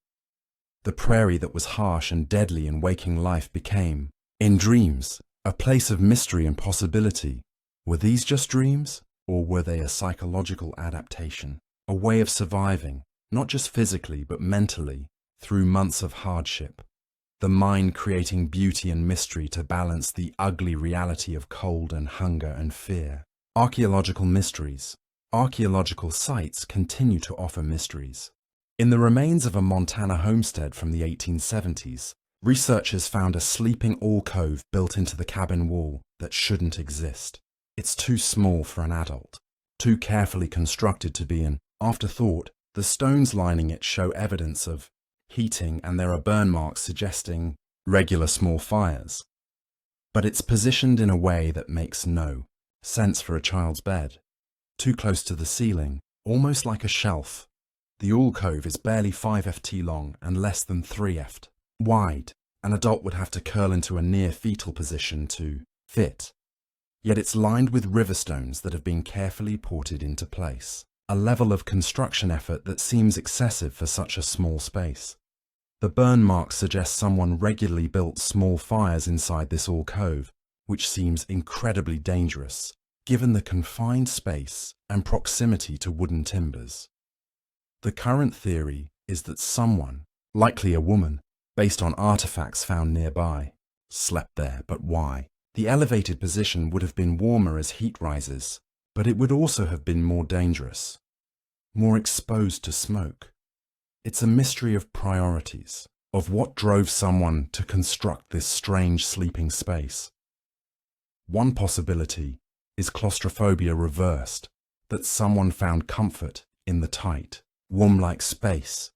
The prairie that was harsh and deadly in waking life became, in dreams, a place of mystery and possibility. Were these just dreams, or were they a psychological adaptation, a way of surviving, not just physically but mentally, through months of hardship? The mind creating beauty and mystery to balance the ugly reality of cold and hunger and fear. Archaeological mysteries. Archaeological sites continue to offer mysteries. In the remains of a Montana homestead from the 1870s, researchers found a sleeping alcove built into the cabin wall that shouldn't exist. It's too small for an adult, too carefully constructed to be an afterthought. The stones lining it show evidence of heating, and there are burn marks suggesting regular small fires. But it's positioned in a way that makes no sense for a child's bed. Too close to the ceiling, almost like a shelf. The alcove is barely 5 ft long and less than 3 ft wide. An adult would have to curl into a near fetal position to fit. Yet it's lined with river stones that have been carefully ported into place. A level of construction effort that seems excessive for such a small space. The burn marks suggest someone regularly built small fires inside this alcove, which seems incredibly dangerous, given the confined space and proximity to wooden timbers. The current theory is that someone, likely a woman, based on artifacts found nearby, slept there. But why? The elevated position would have been warmer as heat rises, but it would also have been more dangerous, more exposed to smoke. It's a mystery of priorities, of what drove someone to construct this strange sleeping space. One possibility is claustrophobia reversed, that someone found comfort in the tight, womb-like space.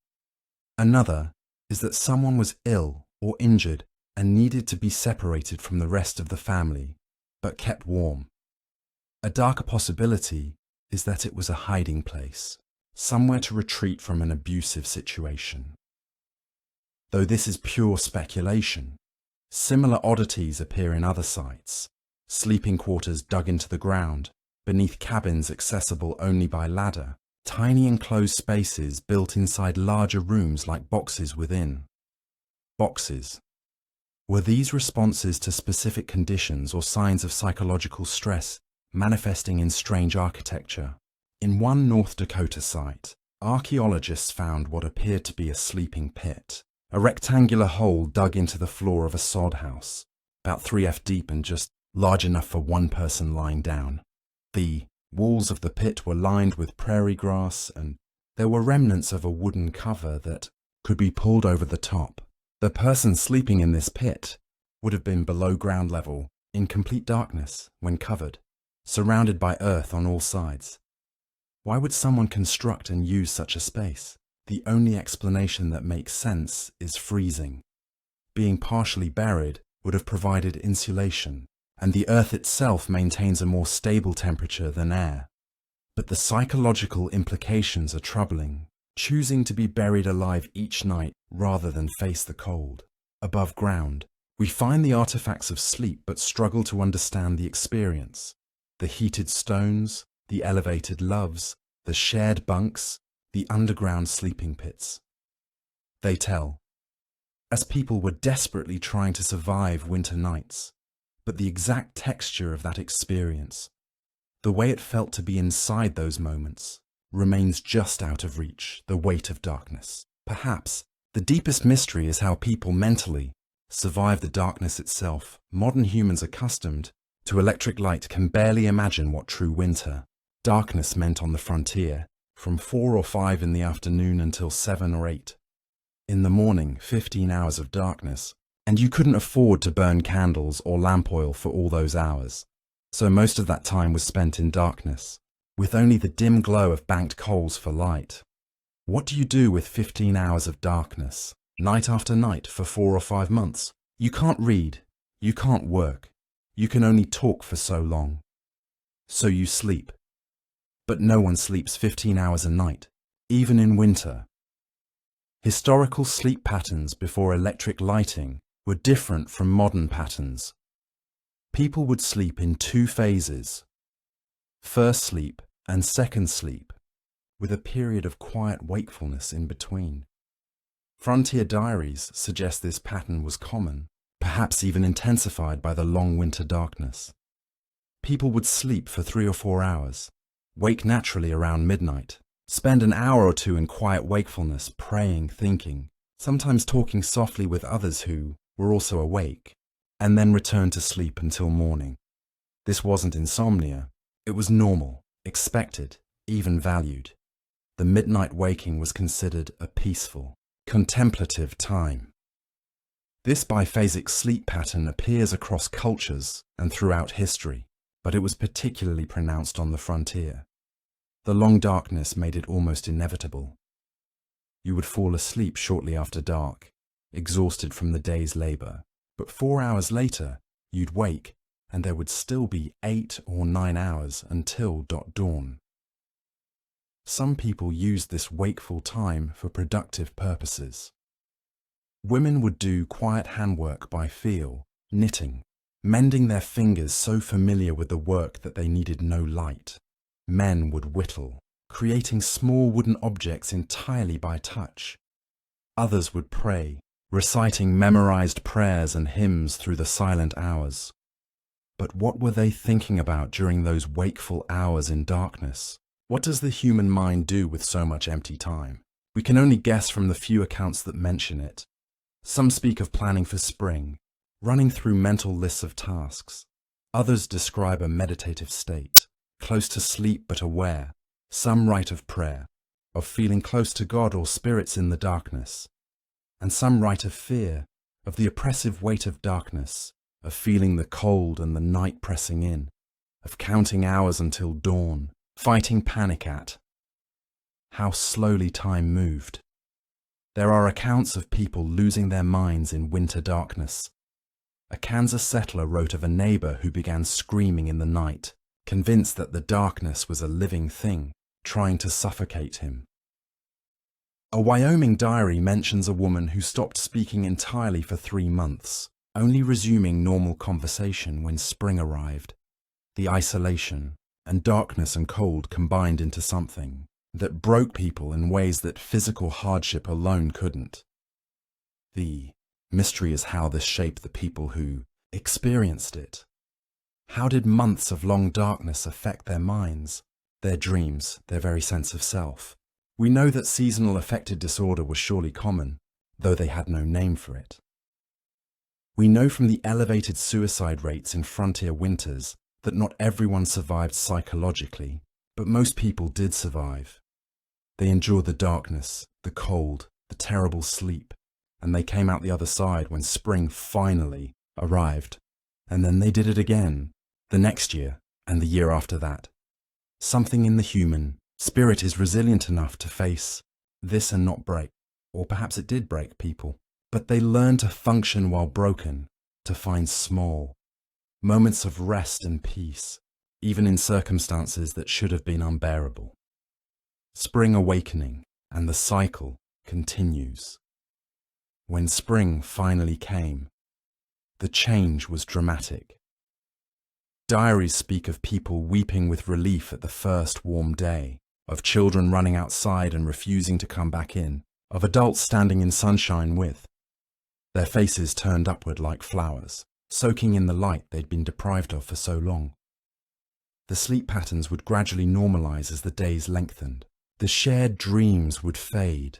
Another is that someone was ill or injured and needed to be separated from the rest of the family, but kept warm. A darker possibility is that it was a hiding place, somewhere to retreat from an abusive situation. Though this is pure speculation, similar oddities appear in other sites: sleeping quarters dug into the ground, beneath cabins accessible only by ladder, tiny enclosed spaces built inside larger rooms like boxes within. Boxes. Were these responses to specific conditions or signs of psychological stress manifesting in strange architecture? In one North Dakota site, archaeologists found what appeared to be a sleeping pit, a rectangular hole dug into the floor of a sod house, about 3 feet deep and just large enough for one person lying down. The walls of the pit were lined with prairie grass, and there were remnants of a wooden cover that could be pulled over the top. The person sleeping in this pit would have been below ground level, in complete darkness when covered, surrounded by earth on all sides. Why would someone construct and use such a space? The only explanation that makes sense is freezing. Being partially buried would have provided insulation, and the earth itself maintains a more stable temperature than air. But the psychological implications are troubling. Choosing to be buried alive each night rather than face the cold. Above ground, we find the artifacts of sleep but struggle to understand the experience. The heated stones, the elevated loves, the shared bunks, the underground sleeping pits. They tell, as people were desperately trying to survive winter nights, but the exact texture of that experience, the way it felt to be inside those moments, remains just out of reach, the weight of darkness. Perhaps the deepest mystery is how people mentally survive the darkness itself. Modern humans accustomed to electric light can barely imagine what true winter, darkness meant on the frontier, from 4 or 5 in the afternoon until 7 or 8. In the morning, 15 hours of darkness, and you couldn't afford to burn candles or lamp oil for all those hours. So most of that time was spent in darkness, with only the dim glow of banked coals for light. What do you do with 15 hours of darkness, night after night for 4 or 5 months? You can't read, you can't work, you can only talk for so long. So you sleep. But no one sleeps 15 hours a night, even in winter. Historical sleep patterns before electric lighting were different from modern patterns. People would sleep in 2 phases, first sleep and second sleep, with a period of quiet wakefulness in between. Frontier diaries suggest this pattern was common, perhaps even intensified by the long winter darkness. People would sleep for 3 or 4 hours, wake naturally around midnight, spend an hour or 2 in quiet wakefulness, praying, thinking, sometimes talking softly with others who were also awake, and then return to sleep until morning. This wasn't insomnia, it was normal, expected, even valued. The midnight waking was considered a peaceful, contemplative time. This biphasic sleep pattern appears across cultures and throughout history, but it was particularly pronounced on the frontier. The long darkness made it almost inevitable. You would fall asleep shortly after dark, exhausted from the day's labor, but 4 hours later, you'd wake, and there would still be 8 or 9 hours until dawn. Some people used this wakeful time for productive purposes. Women would do quiet handwork by feel, knitting, mending their fingers so familiar with the work that they needed no light. Men would whittle, creating small wooden objects entirely by touch. Others would pray, reciting memorized prayers and hymns through the silent hours. But what were they thinking about during those wakeful hours in darkness? What does the human mind do with so much empty time? We can only guess from the few accounts that mention it. Some speak of planning for spring, running through mental lists of tasks. Others describe a meditative state, close to sleep but aware. Some write of prayer, of feeling close to God or spirits in the darkness. and some write of fear, of the oppressive weight of darkness, of feeling the cold and the night pressing in, of counting hours until dawn, fighting panic at. How slowly time moved. There are accounts of people losing their minds in winter darkness. A Kansas settler wrote of a neighbor who began screaming in the night, convinced that the darkness was a living thing, trying to suffocate him. A Wyoming diary mentions a woman who stopped speaking entirely for 3 months, only resuming normal conversation when spring arrived. The isolation and darkness and cold combined into something that broke people in ways that physical hardship alone couldn't. The mystery is how this shaped the people who experienced it. How did months of long darkness affect their minds, their dreams, their very sense of self? We know that seasonal affective disorder was surely common, though they had no name for it. We know from the elevated suicide rates in frontier winters that not everyone survived psychologically, but most people did survive. They endured the darkness, the cold, the terrible sleep, and they came out the other side when spring finally arrived. And then they did it again, the next year and the year after that. Something in the human spirit is resilient enough to face this and not break, or perhaps it did break people, but they learn to function while broken, to find small moments of rest and peace, even in circumstances that should have been unbearable. Spring awakening, and the cycle continues. When spring finally came, the change was dramatic. Diaries speak of people weeping with relief at the first warm day, of children running outside and refusing to come back in, of adults standing in sunshine with their faces turned upward like flowers, soaking in the light they'd been deprived of for so long. The sleep patterns would gradually normalize as the days lengthened. The shared dreams would fade.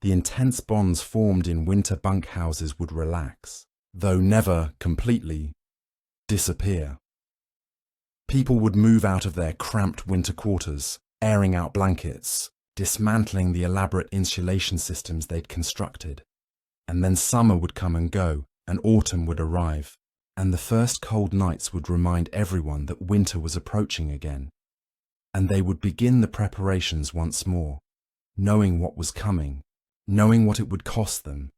The intense bonds formed in winter bunkhouses would relax, though never completely disappear. People would move out of their cramped winter quarters, airing out blankets, dismantling the elaborate insulation systems they'd constructed. And then summer would come and go, and autumn would arrive, and the first cold nights would remind everyone that winter was approaching again. And they would begin the preparations once more, knowing what was coming, knowing what it would cost them.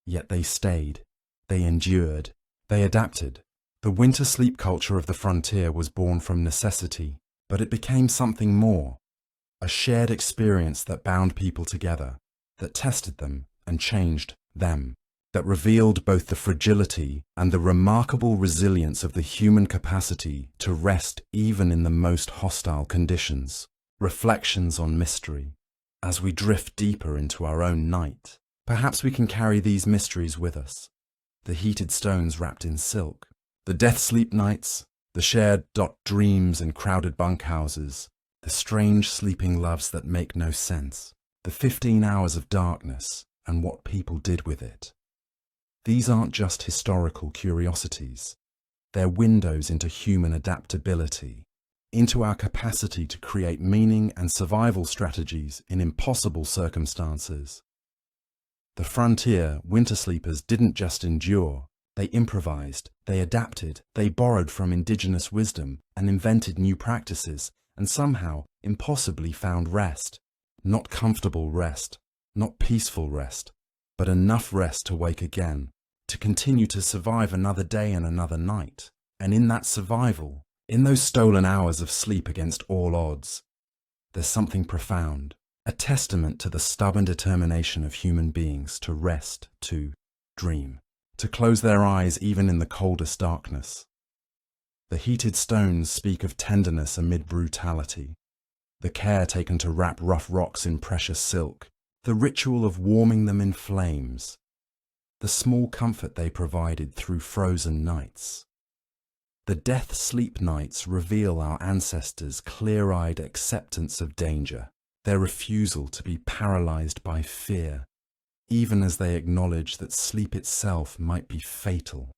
Yet they stayed, they endured, they adapted. The winter sleep culture of the frontier was born from necessity, but it became something more, a shared experience that bound people together, that tested them and changed them, that revealed both the fragility and the remarkable resilience of the human capacity to rest even in the most hostile conditions. Reflections on mystery. As we drift deeper into our own night, perhaps we can carry these mysteries with us. The heated stones wrapped in silk, the death sleep nights, the shared dreams in crowded bunkhouses, the strange sleeping loves that make no sense, the 15 hours of darkness and what people did with it. These aren't just historical curiosities. They're windows into human adaptability, into our capacity to create meaning and survival strategies in impossible circumstances. The frontier winter sleepers didn't just endure, they improvised, they adapted, they borrowed from indigenous wisdom and invented new practices, and somehow, impossibly found rest. Not comfortable rest, not peaceful rest, but enough rest to wake again, to continue to survive another day and another night. And in that survival, in those stolen hours of sleep against all odds, there's something profound, a testament to the stubborn determination of human beings to rest, to dream, to close their eyes even in the coldest darkness. The heated stones speak of tenderness amid brutality, the care taken to wrap rough rocks in precious silk, the ritual of warming them in flames, the small comfort they provided through frozen nights. The death-sleep nights reveal our ancestors' clear-eyed acceptance of danger, their refusal to be paralyzed by fear, even as they acknowledge that sleep itself might be fatal.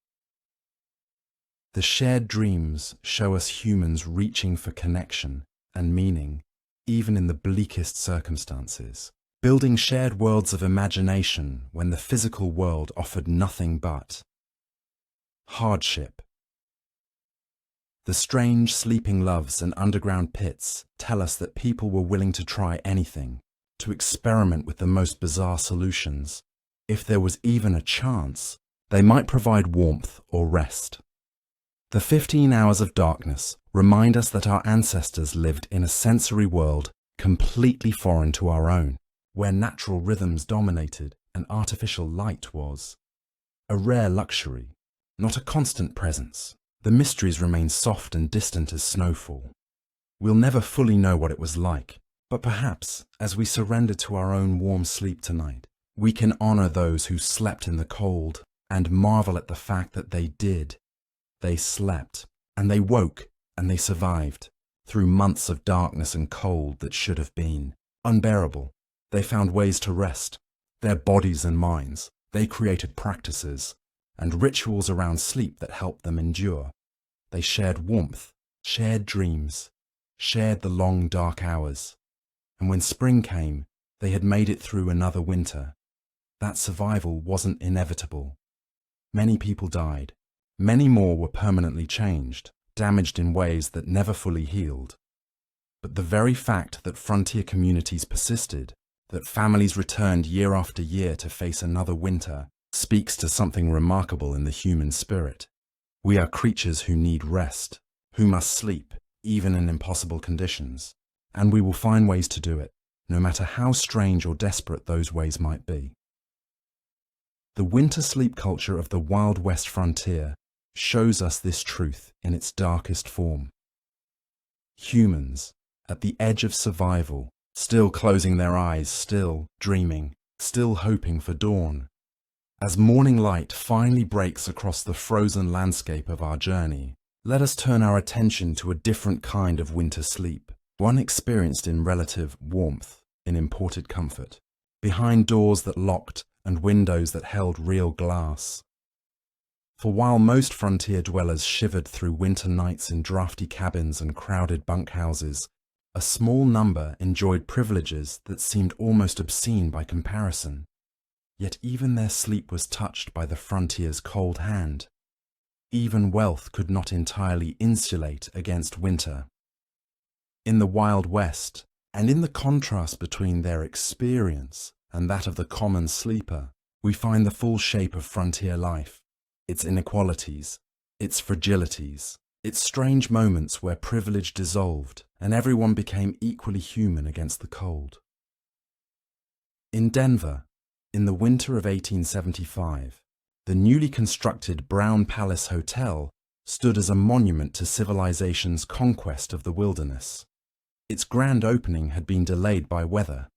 The shared dreams show us humans reaching for connection and meaning, even in the bleakest circumstances. building shared worlds of imagination when the physical world offered nothing but hardship. The strange sleeping loves and underground pits tell us that people were willing to try anything, to experiment with the most bizarre solutions. If there was even a chance, they might provide warmth or rest. The 15 hours of darkness remind us that our ancestors lived in a sensory world completely foreign to our own, where natural rhythms dominated and artificial light was a rare luxury, not a constant presence. The mysteries remain soft and distant as snowfall. We'll never fully know what it was like, but perhaps, as we surrender to our own warm sleep tonight, we can honor those who slept in the cold and marvel at the fact that they did. They slept, and they woke, and they survived, through months of darkness and cold that should have been unbearable. They found ways to rest, their bodies and minds. They created practices and rituals around sleep that helped them endure. They shared warmth, shared dreams, shared the long dark hours. And when spring came, they had made it through another winter. That survival wasn't inevitable. Many people died. Many more were permanently changed, damaged in ways that never fully healed. But the very fact that frontier communities persisted, that families returned year after year to face another winter, speaks to something remarkable in the human spirit. We are creatures who need rest, who must sleep, even in impossible conditions, and we will find ways to do it, no matter how strange or desperate those ways might be. The winter sleep culture of the Wild West frontier shows us this truth in its darkest form. Humans, at the edge of survival, still closing their eyes, still dreaming, still hoping for dawn. As morning light finally breaks across the frozen landscape of our journey, let us turn our attention to a different kind of winter sleep, one experienced in relative warmth, in imported comfort, behind doors that locked and windows that held real glass. For while most frontier dwellers shivered through winter nights in drafty cabins and crowded bunkhouses, a small number enjoyed privileges that seemed almost obscene by comparison. Yet even their sleep was touched by the frontier's cold hand. Even wealth could not entirely insulate against winter. In the Wild West, and in the contrast between their experience and that of the common sleeper, we find the full shape of frontier life, its inequalities, its fragilities, its strange moments where privilege dissolved and everyone became equally human against the cold. In Denver, in the winter of 1875, the newly constructed Brown Palace Hotel stood as a monument to civilization's conquest of the wilderness. Its grand opening had been delayed by weather.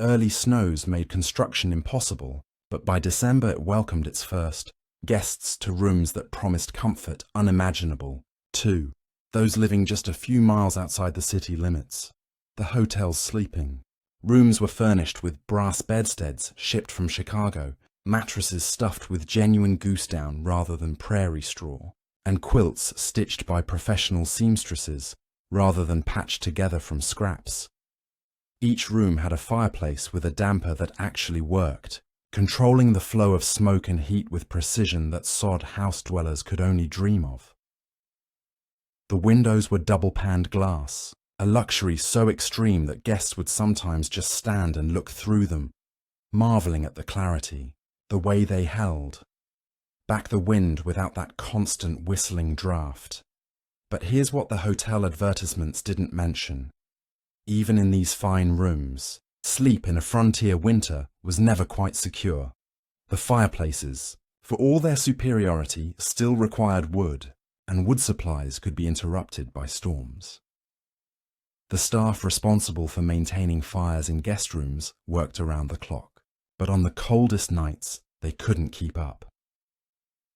Early snows made construction impossible, but by December it welcomed its first guests to rooms that promised comfort unimaginable. 2. Those living just a few miles outside the city limits. The hotel's sleeping. Rooms were furnished with brass bedsteads shipped from Chicago, mattresses stuffed with genuine goose down rather than prairie straw, and quilts stitched by professional seamstresses rather than patched together from scraps. Each room had a fireplace with a damper that actually worked, controlling the flow of smoke and heat with precision that sod house dwellers could only dream of. The windows were double-paned glass, a luxury so extreme that guests would sometimes just stand and look through them, marveling at the clarity, the way they held. Back the wind without that constant whistling draft. But here's what the hotel advertisements didn't mention. Even in these fine rooms, sleep in a frontier winter was never quite secure. The fireplaces, for all their superiority, still required wood, and wood supplies could be interrupted by storms. The staff responsible for maintaining fires in guest rooms worked around the clock, but on the coldest nights, they couldn't keep up.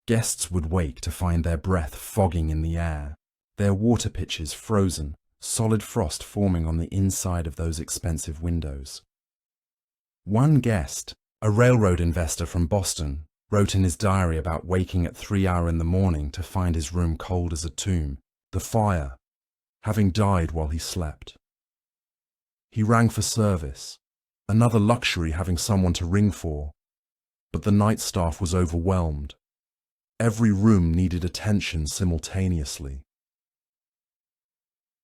Guests would wake to find their breath fogging in the air, their water pitchers frozen, solid frost forming on the inside of those expensive windows. One guest, a railroad investor from Boston, wrote in his diary about waking at 3 hours in the morning to find his room cold as a tomb, the fire, having died while he slept. He rang for service, another luxury having someone to ring for. But the night staff was overwhelmed. Every room needed attention simultaneously.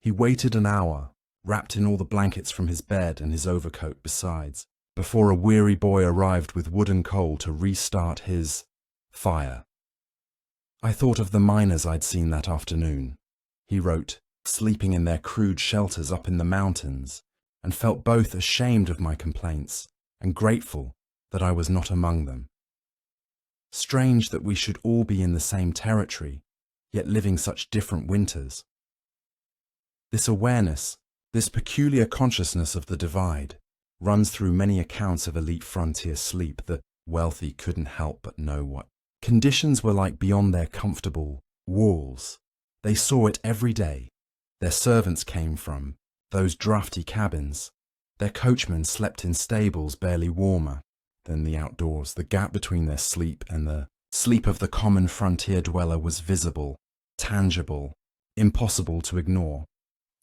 He waited an hour, wrapped in all the blankets from his bed and his overcoat besides, before a weary boy arrived with wood and coal to restart his fire. I thought of the miners I'd seen that afternoon, he wrote, sleeping in their crude shelters up in the mountains, and felt both ashamed of my complaints and grateful that I was not among them. Strange that we should all be in the same territory, yet living such different winters. This awareness, this peculiar consciousness of the divide, runs through many accounts of elite frontier sleep. The wealthy couldn't help but know what conditions were like beyond their comfortable walls. They saw it every day. Their servants came from those drafty cabins. Their coachmen slept in stables barely warmer than the outdoors. The gap between their sleep and the sleep of the common frontier dweller was visible, tangible, impossible to ignore.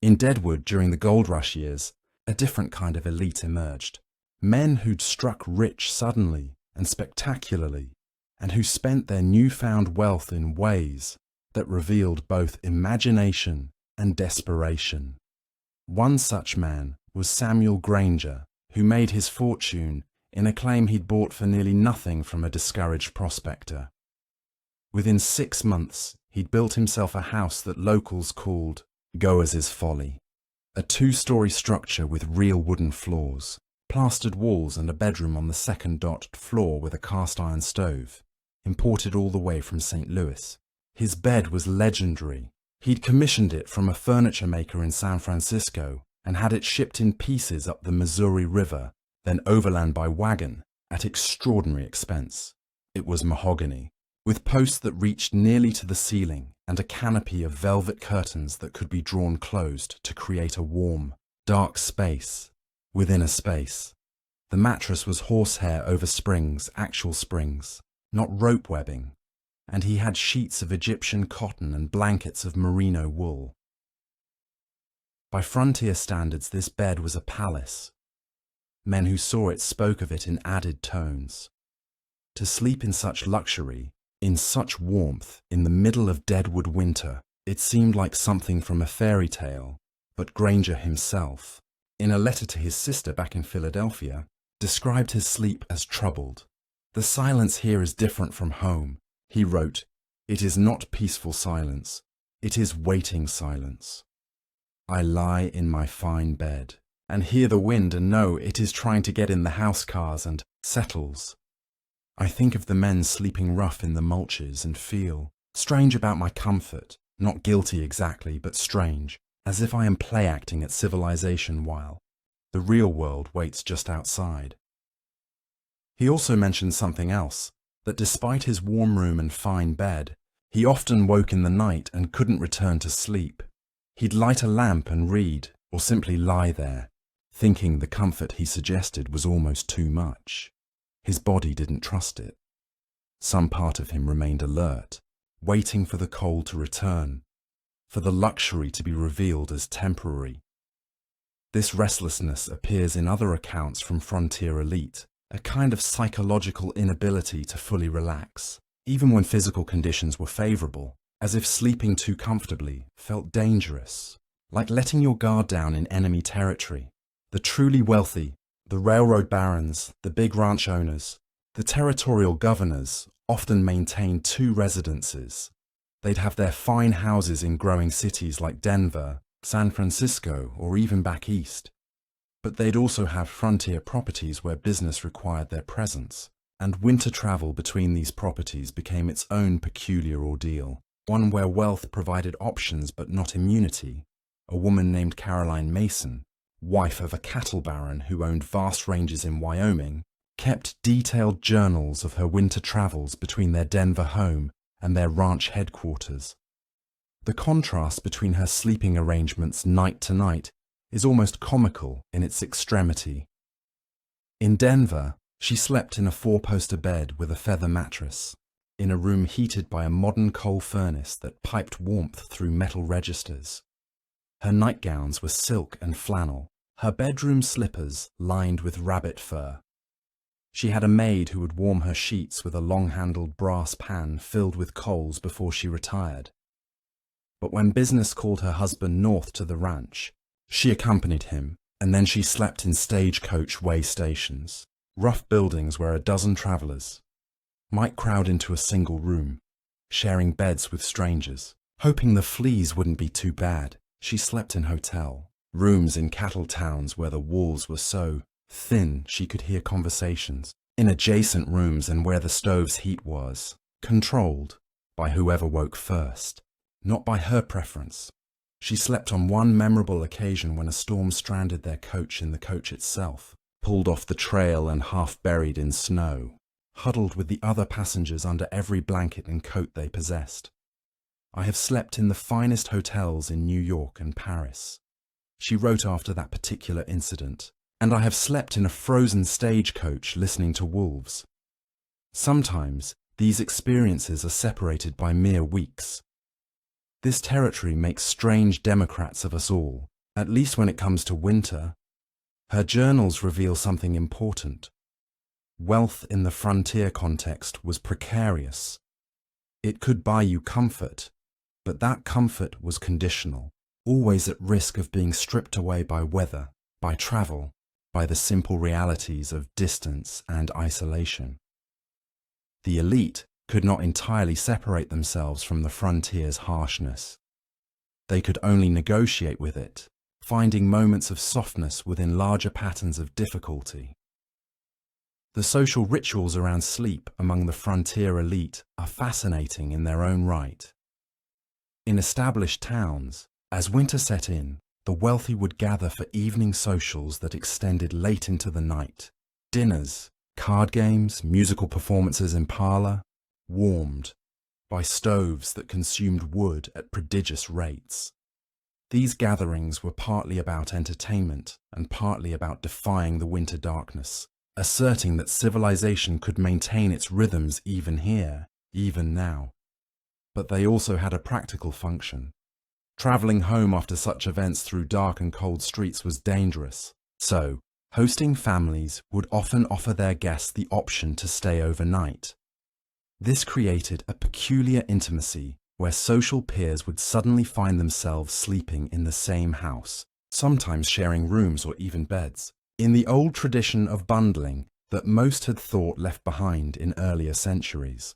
In Deadwood, during the gold rush years, a different kind of elite emerged. Men who'd struck rich suddenly and spectacularly, and who spent their newfound wealth in ways that revealed both imagination and desperation. One such man was Samuel Granger, who made his fortune in a claim he'd bought for nearly nothing from a discouraged prospector. Within 6 months, he'd built himself a house that locals called Goers's Folly, a 2-story structure with real wooden floors, plastered walls and a bedroom on the second floor with a cast-iron stove, imported all the way from St. Louis. His bed was legendary. He'd commissioned it from a furniture maker in San Francisco and had it shipped in pieces up the Missouri River, then overland by wagon at extraordinary expense. It was mahogany, with posts that reached nearly to the ceiling and a canopy of velvet curtains that could be drawn closed to create a warm, dark space within a space. The mattress was horsehair over springs, actual springs, not rope webbing, and he had sheets of Egyptian cotton and blankets of merino wool. By frontier standards, this bed was a palace. Men who saw it spoke of it in added tones. To sleep in such luxury, in such warmth, in the middle of Deadwood winter, it seemed like something from a fairy tale. But Granger himself, in a letter to his sister back in Philadelphia, described his sleep as troubled. "The silence here is different from home," he wrote. "It is not peaceful silence. It is waiting silence. I lie in my fine bed and hear the wind and know it is trying to get in the house cars and settles. I think of the men sleeping rough in the mulches and feel strange about my comfort, not guilty exactly, but strange, as if I am play acting at civilization while the real world waits just outside." He also mentioned something else, that despite his warm room and fine bed, he often woke in the night and couldn't return to sleep. He'd light a lamp and read, or simply lie there, thinking the comfort he suggested was almost too much. His body didn't trust it. Some part of him remained alert, waiting for the cold to return, for the luxury to be revealed as temporary. This restlessness appears in other accounts from frontier elite, a kind of psychological inability to fully relax, even when physical conditions were favorable, as if sleeping too comfortably felt dangerous, like letting your guard down in enemy territory. The truly wealthy, the railroad barons, the big ranch owners, the territorial governors often maintained 2 residences. They'd have their fine houses in growing cities like Denver, San Francisco, or even back east. But they'd also have frontier properties where business required their presence, and winter travel between these properties became its own peculiar ordeal, one where wealth provided options but not immunity. A woman named Caroline Mason, wife of a cattle baron who owned vast ranges in Wyoming, kept detailed journals of her winter travels between their Denver home and their ranch headquarters. The contrast between her sleeping arrangements night to night is almost comical in its extremity. In Denver, she slept in a 4-poster bed with a feather mattress, in a room heated by a modern coal furnace that piped warmth through metal registers. Her nightgowns were silk and flannel, Her bedroom slippers lined with rabbit fur. She had a maid who would warm her sheets with a long-handled brass pan filled with coals before she retired. But when business called her husband north to the ranch, she accompanied him, and then she slept in stagecoach way stations, rough buildings where a dozen travelers might crowd into a single room, sharing beds with strangers. Hoping the fleas wouldn't be too bad, she slept in hotel rooms in cattle towns where the walls were so thin she could hear conversations, in adjacent rooms and where the stove's heat was controlled by whoever woke first, not by her preference. She slept on one memorable occasion when a storm stranded their coach in the coach itself, pulled off the trail and half buried in snow, huddled with the other passengers under every blanket and coat they possessed. I have slept in the finest hotels in New York and Paris, she wrote after that particular incident, and I have slept in a frozen stagecoach listening to wolves. Sometimes these experiences are separated by mere weeks. This territory makes strange Democrats of us all, at least when it comes to winter. Her journals reveal something important. Wealth in the frontier context was precarious. It could buy you comfort, but that comfort was conditional, always at risk of being stripped away by weather, by travel, by the simple realities of distance and isolation. The elite could not entirely separate themselves from the frontier's harshness. They could only negotiate with it, finding moments of softness within larger patterns of difficulty. The social rituals around sleep among the frontier elite are fascinating in their own right. In established towns, as winter set in, the wealthy would gather for evening socials that extended late into the night. Dinners, card games, musical performances in parlor, warmed by stoves that consumed wood at prodigious rates. These gatherings were partly about entertainment and partly about defying the winter darkness, asserting that civilization could maintain its rhythms even here, even now. But they also had a practical function. Traveling home after such events through dark and cold streets was dangerous, so hosting families would often offer their guests the option to stay overnight. This created a peculiar intimacy where social peers would suddenly find themselves sleeping in the same house, sometimes sharing rooms or even beds, in the old tradition of bundling that most had thought left behind in earlier centuries.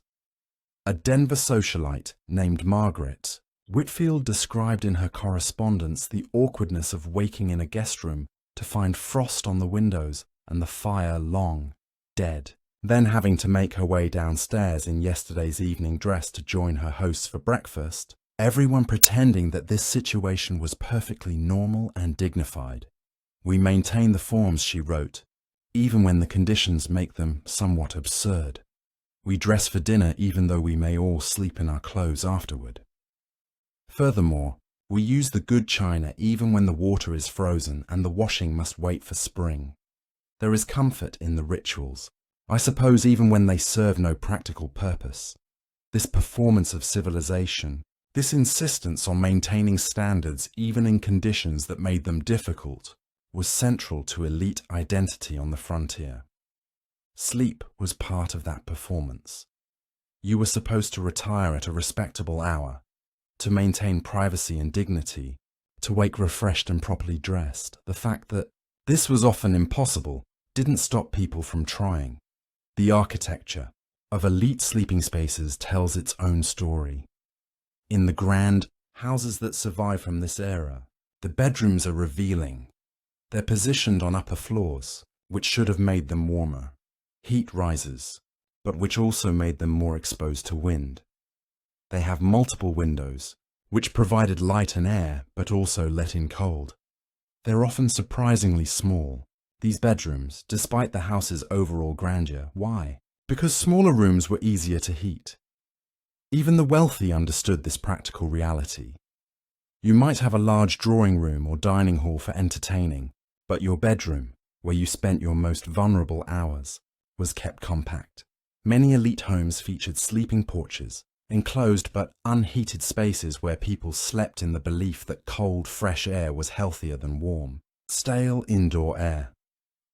A Denver socialite named Margaret Whitfield described in her correspondence the awkwardness of waking in a guest room to find frost on the windows and the fire long, dead, then having to make her way downstairs in yesterday's evening dress to join her hosts for breakfast, everyone pretending that this situation was perfectly normal and dignified. We maintain the forms, she wrote, even when the conditions make them somewhat absurd. We dress for dinner even though we may all sleep in our clothes afterward. Furthermore, we use the good china even when the water is frozen and the washing must wait for spring. There is comfort in the rituals, I suppose even when they serve no practical purpose. This performance of civilization, this insistence on maintaining standards even in conditions that made them difficult, was central to elite identity on the frontier. Sleep was part of that performance. You were supposed to retire at a respectable hour, to maintain privacy and dignity, to wake refreshed and properly dressed. The fact that this was often impossible didn't stop people from trying. The architecture of elite sleeping spaces tells its own story. In the grand houses that survive from this era, the bedrooms are revealing. They're positioned on upper floors, which should have made them warmer. Heat rises, but which also made them more exposed to wind. They have multiple windows, which provided light and air, but also let in cold. They're often surprisingly small, these bedrooms, despite the house's overall grandeur. Why? Because smaller rooms were easier to heat. Even the wealthy understood this practical reality. You might have a large drawing room or dining hall for entertaining, but your bedroom, where you spent your most vulnerable hours, was kept compact. Many elite homes featured sleeping porches, enclosed but unheated spaces where people slept in the belief that cold, fresh air was healthier than warm. Stale indoor air.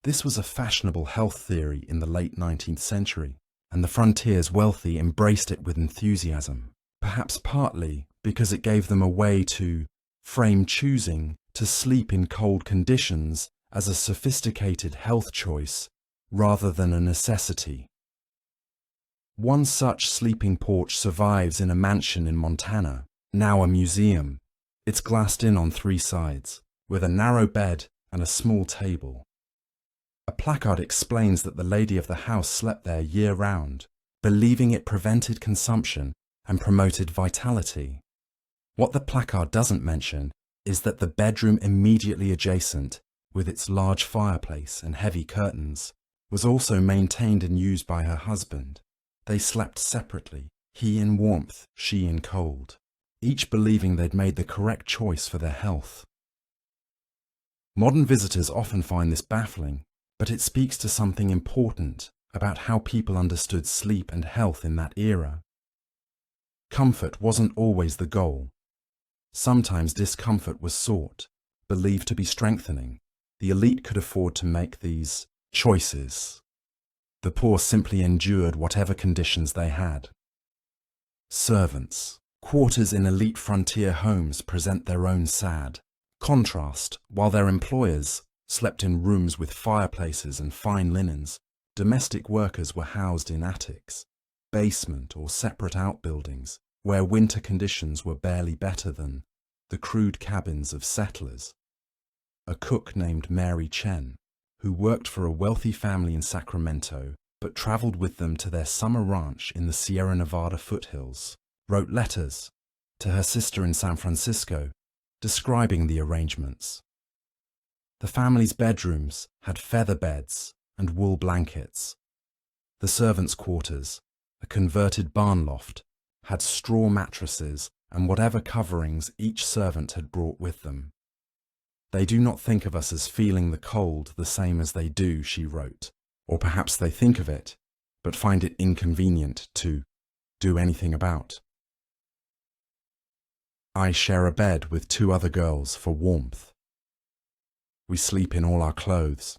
This was a fashionable health theory in the late 19th century, and the frontier's wealthy embraced it with enthusiasm, perhaps partly because it gave them a way to frame choosing to sleep in cold conditions as a sophisticated health choice rather than a necessity. One such sleeping porch survives in a mansion in Montana, now a museum. It's glassed in on 3 sides, with a narrow bed and a small table. A placard explains that the lady of the house slept there year-round, believing it prevented consumption and promoted vitality. What the placard doesn't mention is that the bedroom immediately adjacent, with its large fireplace and heavy curtains, was also maintained and used by her husband. They slept separately, he in warmth, she in cold, each believing they'd made the correct choice for their health. Modern visitors often find this baffling, but it speaks to something important about how people understood sleep and health in that era. Comfort wasn't always the goal. Sometimes discomfort was sought, believed to be strengthening. The elite could afford to make these choices. The poor simply endured whatever conditions they had. Servants. Quarters in elite frontier homes present their own sad contrast. While their employers slept in rooms with fireplaces and fine linens, domestic workers were housed in attics, basement or separate outbuildings, where winter conditions were barely better than the crude cabins of settlers. A cook named Mary Chen, who worked for a wealthy family in Sacramento but traveled with them to their summer ranch in the Sierra Nevada foothills, wrote letters to her sister in San Francisco describing the arrangements. The family's bedrooms had feather beds and wool blankets. The servants' quarters, a converted barn loft, had straw mattresses and whatever coverings each servant had brought with them. They do not think of us as feeling the cold the same as they do, she wrote, or perhaps they think of it, but find it inconvenient to do anything about. I share a bed with 2 other girls for warmth. We sleep in all our clothes.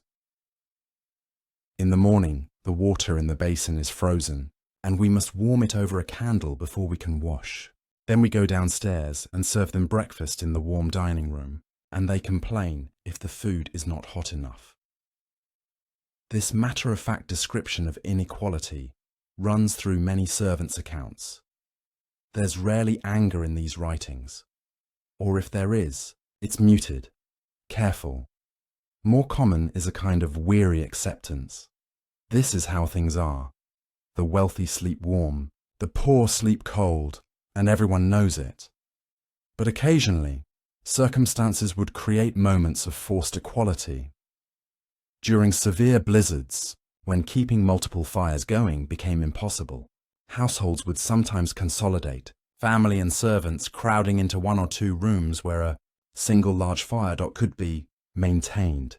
In the morning, the water in the basin is frozen, and we must warm it over a candle before we can wash. Then we go downstairs and serve them breakfast in the warm dining room, and they complain if the food is not hot enough. This matter-of-fact description of inequality runs through many servants' accounts. There's rarely anger in these writings, or if there is, it's muted, careful. More common is a kind of weary acceptance. This is how things are. The wealthy sleep warm, the poor sleep cold, and everyone knows it. But occasionally, circumstances would create moments of forced equality. During severe blizzards, when keeping multiple fires going became impossible, households would sometimes consolidate, family and servants crowding into 1 or 2 rooms where a single large fire could be maintained.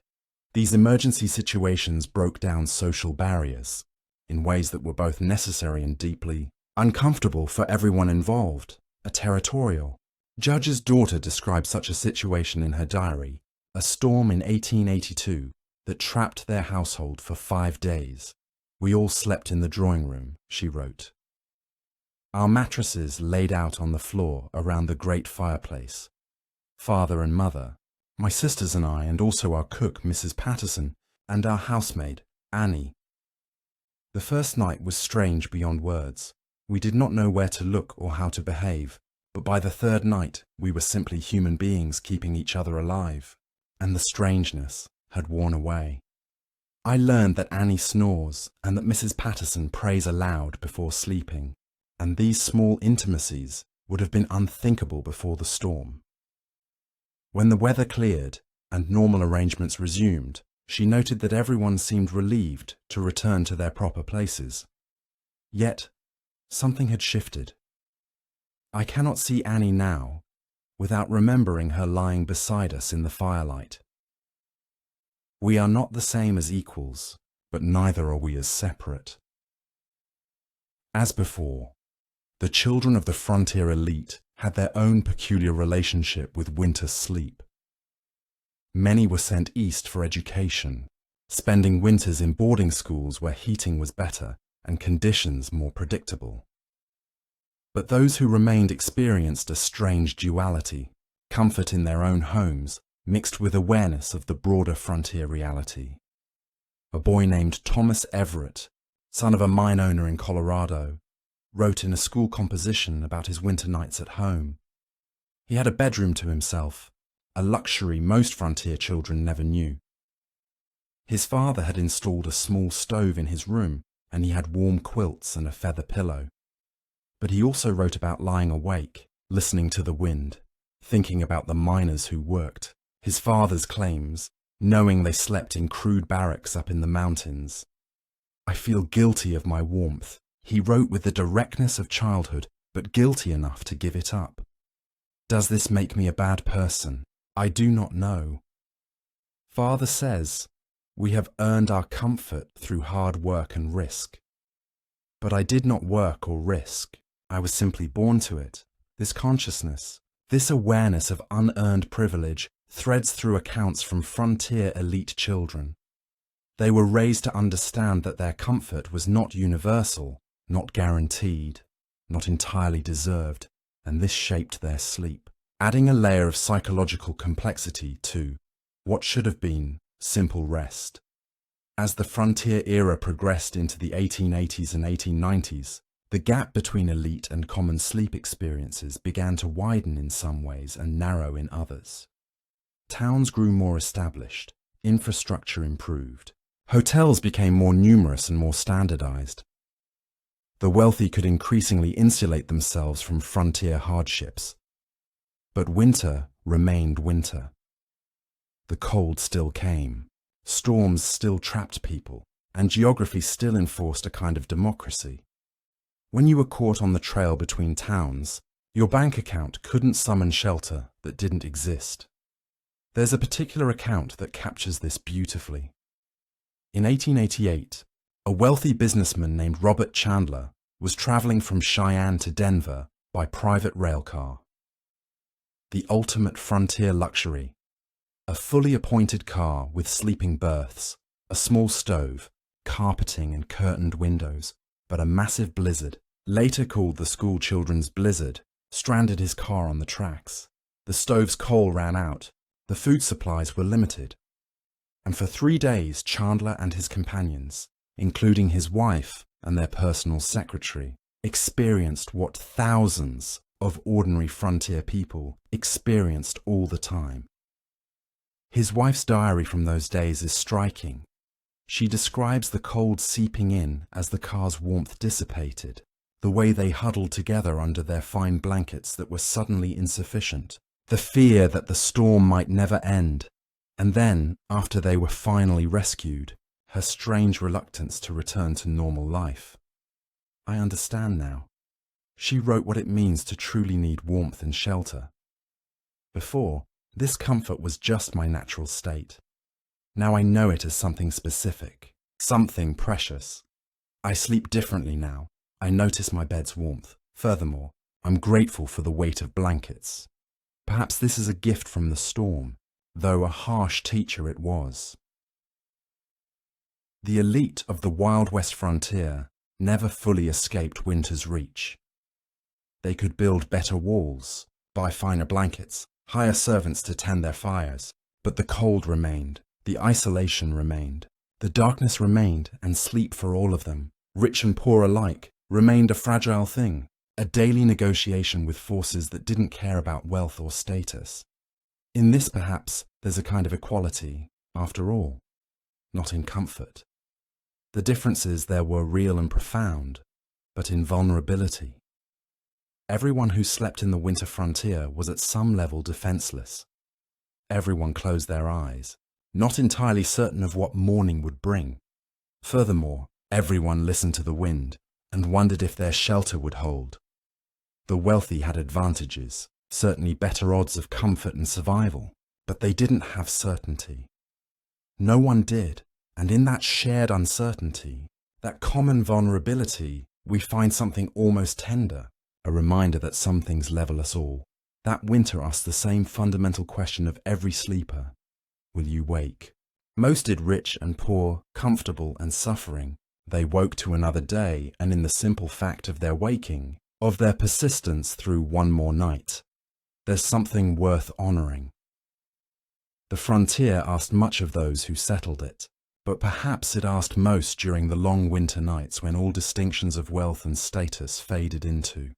These emergency situations broke down social barriers in ways that were both necessary and deeply uncomfortable for everyone involved. A territorial judge's daughter described such a situation in her diary, a storm in 1882 that trapped their household for 5 days. We all slept in the drawing room, she wrote. Our mattresses laid out on the floor around the great fireplace. Father and mother, my sisters and I, and also our cook, Mrs. Patterson, and our housemaid, Annie. The first night was strange beyond words. We did not know where to look or how to behave, but by the 3rd night we were simply human beings keeping each other alive, and the strangeness had worn away. I learned that Annie snores and that Mrs. Patterson prays aloud before sleeping, and these small intimacies would have been unthinkable before the storm. When the weather cleared and normal arrangements resumed, she noted that everyone seemed relieved to return to their proper places. Yet, something had shifted. I cannot see Annie now without remembering her lying beside us in the firelight. We are not the same as equals, but neither are we as separate. As before, the children of the frontier elite had their own peculiar relationship with winter sleep. Many were sent east for education, spending winters in boarding schools where heating was better and conditions more predictable. But those who remained experienced a strange duality, comfort in their own homes mixed with awareness of the broader frontier reality. A boy named Thomas Everett, son of a mine owner in Colorado, wrote in a school composition about his winter nights at home. He had a bedroom to himself, a luxury most frontier children never knew. His father had installed a small stove in his room, and he had warm quilts and a feather pillow. But he also wrote about lying awake, listening to the wind, thinking about the miners who worked, his father's claims, knowing they slept in crude barracks up in the mountains. I feel guilty of my warmth, he wrote with the directness of childhood, but guilty enough to give it up. Does this make me a bad person? I do not know. Father says, we have earned our comfort through hard work and risk. But I did not work or risk. I was simply born to it. This consciousness, this awareness of unearned privilege threads through accounts from frontier elite children. They were raised to understand that their comfort was not universal, not guaranteed, not entirely deserved, and this shaped their sleep, adding a layer of psychological complexity to what should have been simple rest. As the frontier era progressed into the 1880s and 1890s, the gap between elite and common sleep experiences began to widen in some ways and narrow in others. Towns grew more established, infrastructure improved, hotels became more numerous and more standardized. The wealthy could increasingly insulate themselves from frontier hardships. But winter remained winter. The cold still came, storms still trapped people, and geography still enforced a kind of democracy. When you were caught on the trail between towns, your bank account couldn't summon shelter that didn't exist. There's a particular account that captures this beautifully. In 1888, a wealthy businessman named Robert Chandler was traveling from Cheyenne to Denver by private railcar. The ultimate frontier luxury, a fully appointed car with sleeping berths, a small stove, carpeting and curtained windows, but a massive blizzard, later called the school children's blizzard, stranded his car on the tracks. The stove's coal ran out, the food supplies were limited. And for 3 days, Chandler and his companions, including his wife and their personal secretary, experienced what thousands of ordinary frontier people experienced all the time. His wife's diary from those days is striking. She describes the cold seeping in as the car's warmth dissipated, the way they huddled together under their fine blankets that were suddenly insufficient, the fear that the storm might never end, and then, after they were finally rescued, her strange reluctance to return to normal life. I understand now. She wrote what it means to truly need warmth and shelter. Before, this comfort was just my natural state. Now I know it as something specific, something precious. I sleep differently now. I notice my bed's warmth. Furthermore, I'm grateful for the weight of blankets. Perhaps this is a gift from the storm, though a harsh teacher it was. The elite of the Wild West frontier never fully escaped winter's reach. They could build better walls, buy finer blankets, hire servants to tend their fires, but the cold remained, the isolation remained, the darkness remained, and sleep for all of them, rich and poor alike, remained a fragile thing, a daily negotiation with forces that didn't care about wealth or status. In this, perhaps, there's a kind of equality, after all, not in comfort. The differences there were real and profound, but in vulnerability. Everyone who slept in the winter frontier was at some level defenseless. Everyone closed their eyes, not entirely certain of what morning would bring. Furthermore, everyone listened to the wind and wondered if their shelter would hold. The wealthy had advantages, certainly better odds of comfort and survival, but they didn't have certainty. No one did, and in that shared uncertainty, that common vulnerability, we find something almost tender, a reminder that some things level us all. That winter asked the same fundamental question of every sleeper. will you wake. Most did, rich and poor, comfortable and suffering. They woke to another day, and in the simple fact of their waking, of their persistence through one more night, there's something worth honoring. The frontier asked much of those who settled it, but perhaps it asked most during the long winter nights when all distinctions of wealth and status faded into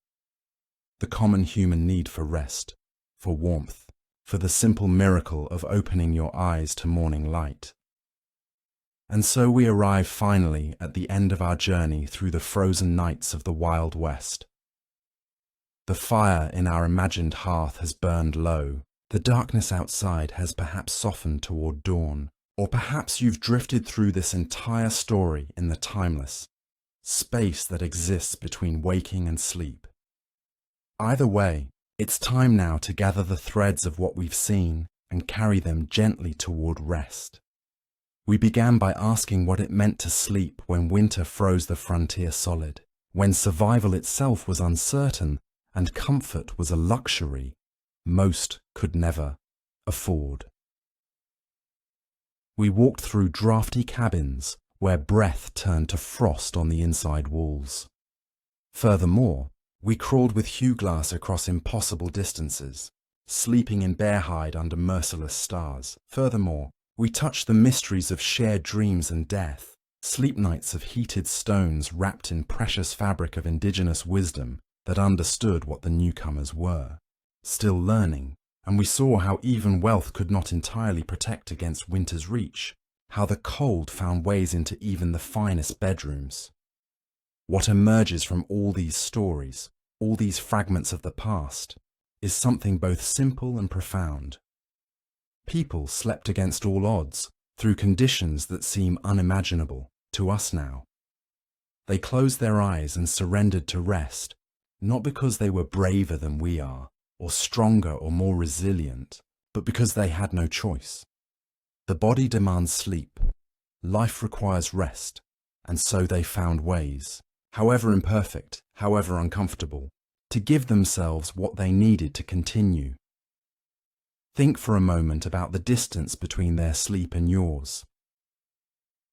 the common human need for rest, for warmth, for the simple miracle of opening your eyes to morning light. And so we arrive finally at the end of our journey through the frozen nights of the Wild West. The fire in our imagined hearth has burned low. The darkness outside has perhaps softened toward dawn, or perhaps you've drifted through this entire story in the timeless space that exists between waking and sleep. Either way, it's time now to gather the threads of what we've seen and carry them gently toward rest. We began by asking what it meant to sleep when winter froze the frontier solid, when survival itself was uncertain and comfort was a luxury most could never afford. We walked through drafty cabins where breath turned to frost on the inside walls. Furthermore, we crawled with hughlass across impossible distances, sleeping in bear hide under merciless stars. Furthermore, we touched the mysteries of shared dreams and death, sleep nights of heated stones wrapped in precious fabric of indigenous wisdom that understood what the newcomers were, still learning, and we saw how even wealth could not entirely protect against winter's reach, how the cold found ways into even the finest bedrooms. What emerges from all these stories, all these fragments of the past, is something both simple and profound. People slept against all odds, through conditions that seem unimaginable to us now. They closed their eyes and surrendered to rest, not because they were braver than we are, or stronger or more resilient, but because they had no choice. The body demands sleep, life requires rest, and so they found ways, however imperfect, however uncomfortable, to give themselves what they needed to continue. Think for a moment about the distance between their sleep and yours.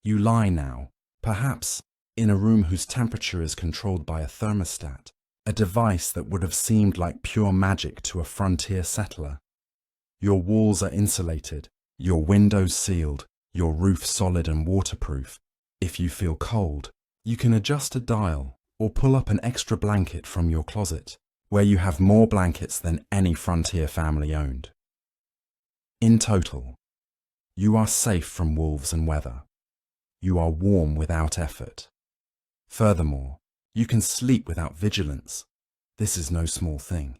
You lie now, perhaps, in a room whose temperature is controlled by a thermostat, a device that would have seemed like pure magic to a frontier settler. Your walls are insulated, your windows sealed, your roof solid and waterproof. If you feel cold, you can adjust a dial or pull up an extra blanket from your closet, where you have more blankets than any frontier family owned. In total, you are safe from wolves and weather. You are warm without effort. Furthermore, you can sleep without vigilance. This is no small thing.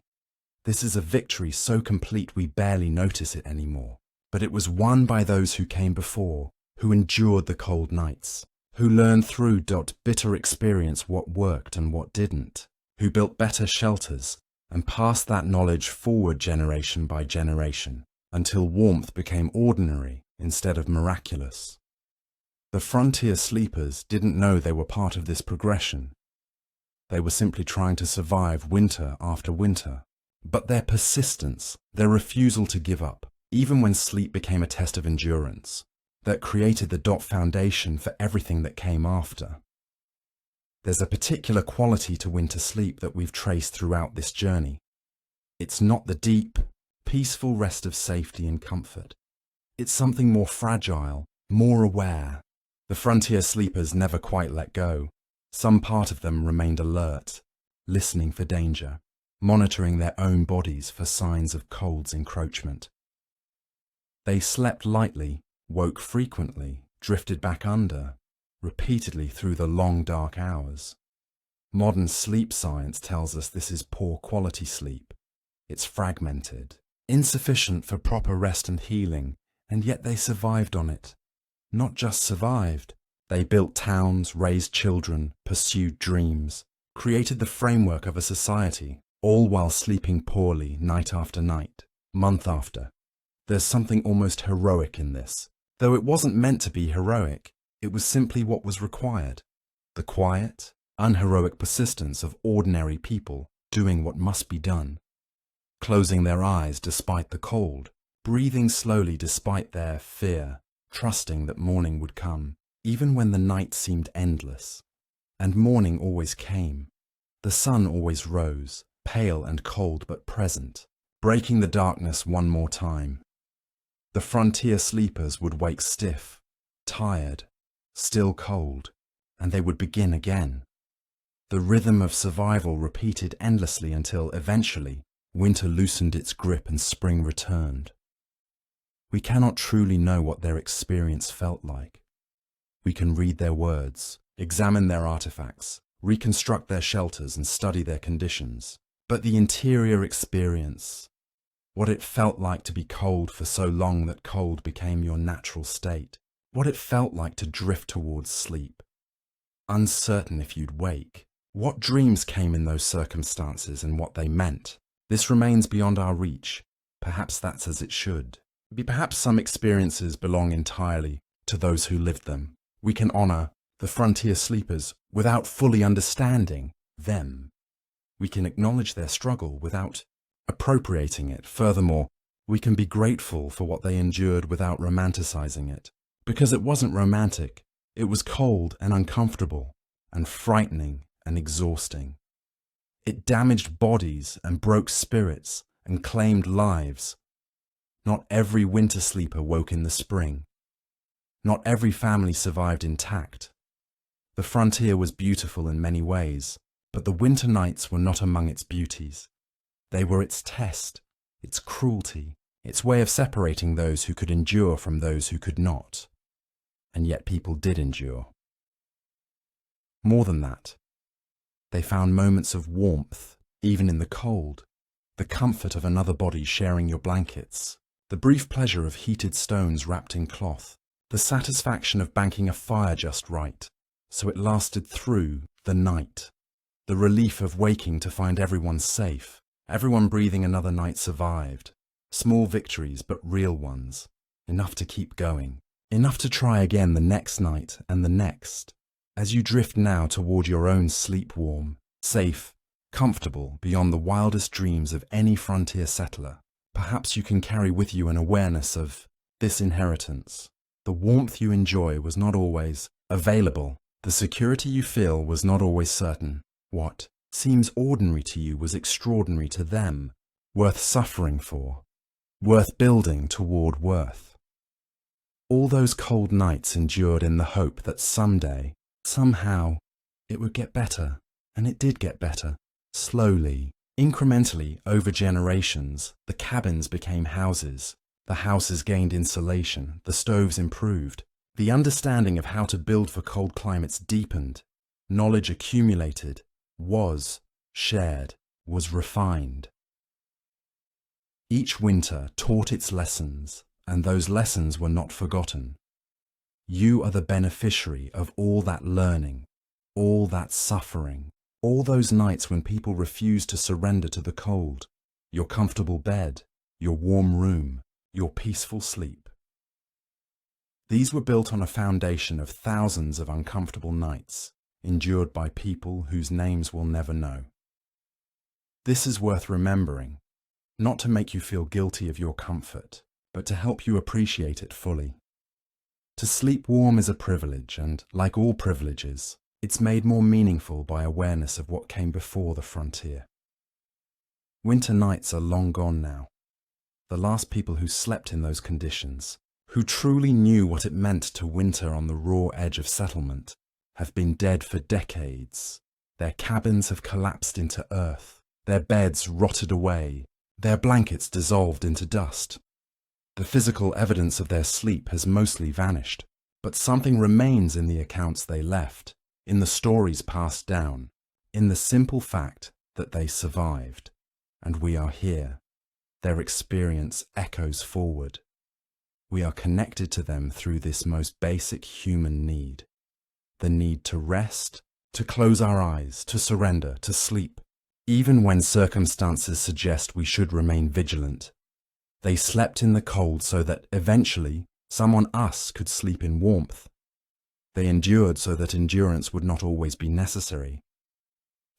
This is a victory so complete we barely notice it anymore. But it was won by those who came before, who endured the cold nights, who learned through bitter experience what worked and what didn't, who built better shelters and passed that knowledge forward generation by generation, until warmth became ordinary instead of miraculous. The frontier sleepers didn't know they were part of this progression. They were simply trying to survive winter after winter. But their persistence, their refusal to give up, even when sleep became a test of endurance, that created the foundation for everything that came after. There's a particular quality to winter sleep that we've traced throughout this journey. It's not the deep, peaceful rest of safety and comfort. It's something more fragile, more aware. The frontier sleepers never quite let go. Some part of them remained alert, listening for danger, monitoring their own bodies for signs of cold's encroachment. They slept lightly, woke frequently, drifted back under, repeatedly through the long dark hours. Modern sleep science tells us this is poor quality sleep. It's fragmented, insufficient for proper rest and healing, and yet they survived on it. Not just survived, they built towns, raised children, pursued dreams, created the framework of a society, all while sleeping poorly night after night, month after. There's something almost heroic in this. Though it wasn't meant to be heroic, it was simply what was required. The quiet, unheroic persistence of ordinary people doing what must be done. Closing their eyes despite the cold, breathing slowly despite their fear, trusting that morning would come, even when the night seemed endless. And morning always came. The sun always rose, pale and cold but present, breaking the darkness one more time. The frontier sleepers would wake stiff, tired, still cold, and they would begin again. The rhythm of survival repeated endlessly until, eventually, winter loosened its grip and spring returned. We cannot truly know what their experience felt like. We can read their words, examine their artifacts, reconstruct their shelters and study their conditions. But the interior experience, what it felt like to be cold for so long that cold became your natural state, what it felt like to drift towards sleep, uncertain if you'd wake, what dreams came in those circumstances and what they meant. This remains beyond our reach. Perhaps that's as it should. Perhaps some experiences belong entirely to those who lived them. We can honor the frontier sleepers without fully understanding them. We can acknowledge their struggle without appropriating it. Furthermore, we can be grateful for what they endured without romanticizing it. Because it wasn't romantic, it was cold and uncomfortable and frightening and exhausting. It damaged bodies and broke spirits and claimed lives. Not every winter sleeper woke in the spring. Not every family survived intact. The frontier was beautiful in many ways, but the winter nights were not among its beauties. They were its test, its cruelty, its way of separating those who could endure from those who could not. And yet people did endure. More than that, they found moments of warmth, even in the cold, the comfort of another body sharing your blankets, the brief pleasure of heated stones wrapped in cloth, the satisfaction of banking a fire just right, so it lasted through the night, the relief of waking to find everyone safe, everyone breathing another night survived, small victories but real ones, enough to keep going, enough to try again the next night and the next. As you drift now toward your own sleep warm, safe, comfortable beyond the wildest dreams of any frontier settler, perhaps you can carry with you an awareness of this inheritance. The warmth you enjoy was not always available. The security you feel was not always certain. What seems ordinary to you was extraordinary to them, worth suffering for, worth building toward worth. All those cold nights endured in the hope that someday, somehow, it would get better, and it did get better. Slowly, incrementally, over generations, the cabins became houses. The houses gained insulation, the stoves improved. The understanding of how to build for cold climates deepened. Knowledge accumulated, was shared, was refined. Each winter taught its lessons, and those lessons were not forgotten. You are the beneficiary of all that learning, all that suffering, all those nights when people refused to surrender to the cold, your comfortable bed, your warm room, your peaceful sleep. These were built on a foundation of thousands of uncomfortable nights, endured by people whose names we'll never know. This is worth remembering, not to make you feel guilty of your comfort, but to help you appreciate it fully. To sleep warm is a privilege, and like all privileges, it's made more meaningful by awareness of what came before the frontier. Winter nights are long gone now. The last people who slept in those conditions, who truly knew what it meant to winter on the raw edge of settlement, have been dead for decades. Their cabins have collapsed into earth, their beds rotted away, their blankets dissolved into dust. The physical evidence of their sleep has mostly vanished, but something remains in the accounts they left, in the stories passed down, in the simple fact that they survived. And we are here. Their experience echoes forward. We are connected to them through this most basic human need. The need to rest, to close our eyes, to surrender, to sleep, even when circumstances suggest we should remain vigilant. They slept in the cold so that eventually someone us could sleep in warmth. They endured so that endurance would not always be necessary.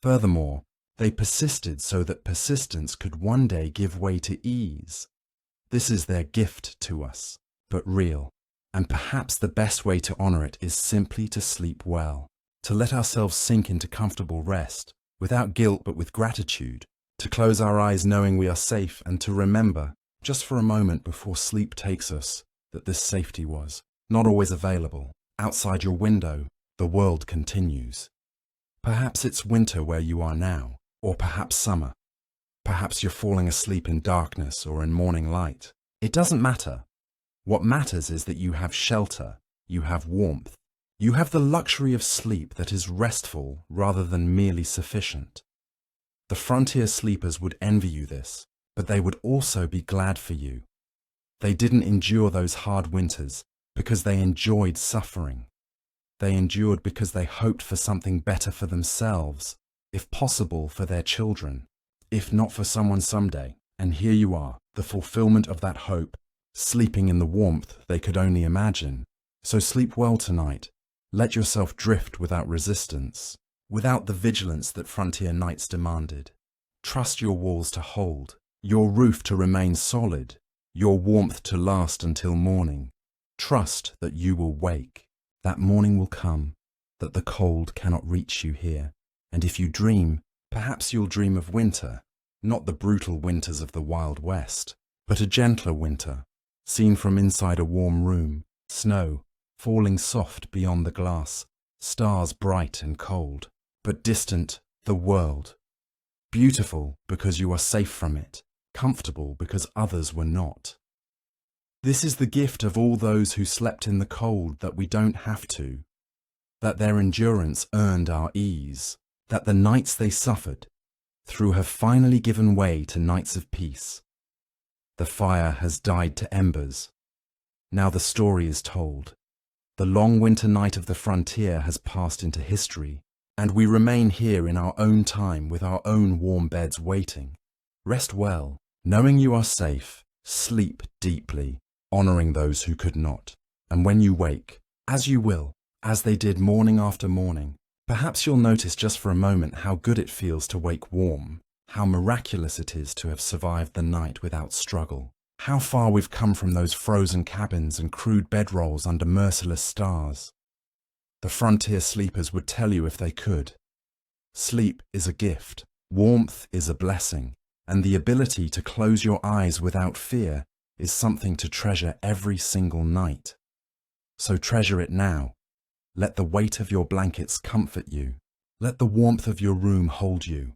Furthermore, they persisted so that persistence could one day give way to ease. This is their gift to us, but real. And perhaps the best way to honor it is simply to sleep well, to let ourselves sink into comfortable rest, without guilt but with gratitude, to close our eyes knowing we are safe, and to remember, just for a moment before sleep takes us, that this safety was not always available. Outside your window, the world continues. Perhaps it's winter where you are now, or perhaps summer. Perhaps you're falling asleep in darkness or in morning light. It doesn't matter. What matters is that you have shelter, you have warmth, you have the luxury of sleep that is restful rather than merely sufficient. The frontier sleepers would envy you this, but they would also be glad for you. They didn't endure those hard winters because they enjoyed suffering. They endured because they hoped for something better for themselves, if possible for their children, if not for someone someday. And here you are, the fulfillment of that hope, sleeping in the warmth they could only imagine. So sleep well tonight. Let yourself drift without resistance, without the vigilance that frontier nights demanded. Trust your walls to hold, your roof to remain solid, your warmth to last until morning. Trust that you will wake, that morning will come, that the cold cannot reach you here. And if you dream, perhaps you'll dream of winter, not the brutal winters of the Wild West, but a gentler winter, seen from inside a warm room, snow falling soft beyond the glass, stars bright and cold, but distant, the world. Beautiful because you are safe from it, comfortable because others were not. This is the gift of all those who slept in the cold, that we don't have to, that their endurance earned our ease, that the nights they suffered through have finally given way to nights of peace. The fire has died to embers. Now the story is told. The long winter night of the frontier has passed into history, and we remain here in our own time with our own warm beds waiting. Rest well, knowing you are safe. Sleep deeply, honoring those who could not. And when you wake, as you will, as they did morning after morning, perhaps you'll notice just for a moment how good it feels to wake warm, how miraculous it is to have survived the night without struggle, how far we've come from those frozen cabins and crude bedrolls under merciless stars. The frontier sleepers would tell you if they could. Sleep is a gift, warmth is a blessing, and the ability to close your eyes without fear is something to treasure every single night. So treasure it now. Let the weight of your blankets comfort you. Let the warmth of your room hold you.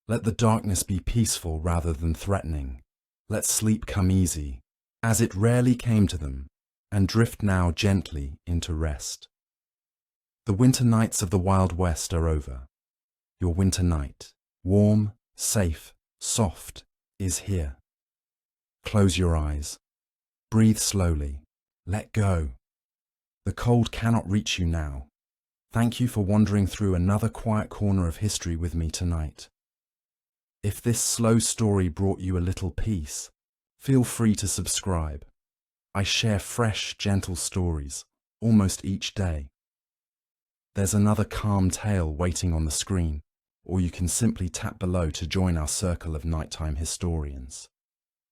Let the darkness be peaceful rather than threatening. Let sleep come easy, as it rarely came to them, and drift now gently into rest. The winter nights of the Wild West are over. Your winter night, warm, safe, soft, is here. Close your eyes. Breathe slowly. Let go. The cold cannot reach you now. Thank you for wandering through another quiet corner of history with me tonight. If this slow story brought you a little peace, feel free to subscribe. I share fresh, gentle stories almost each day. There's another calm tale waiting on the screen, or you can simply tap below to join our circle of nighttime historians.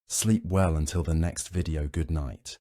Sleep well until the next video. Good night.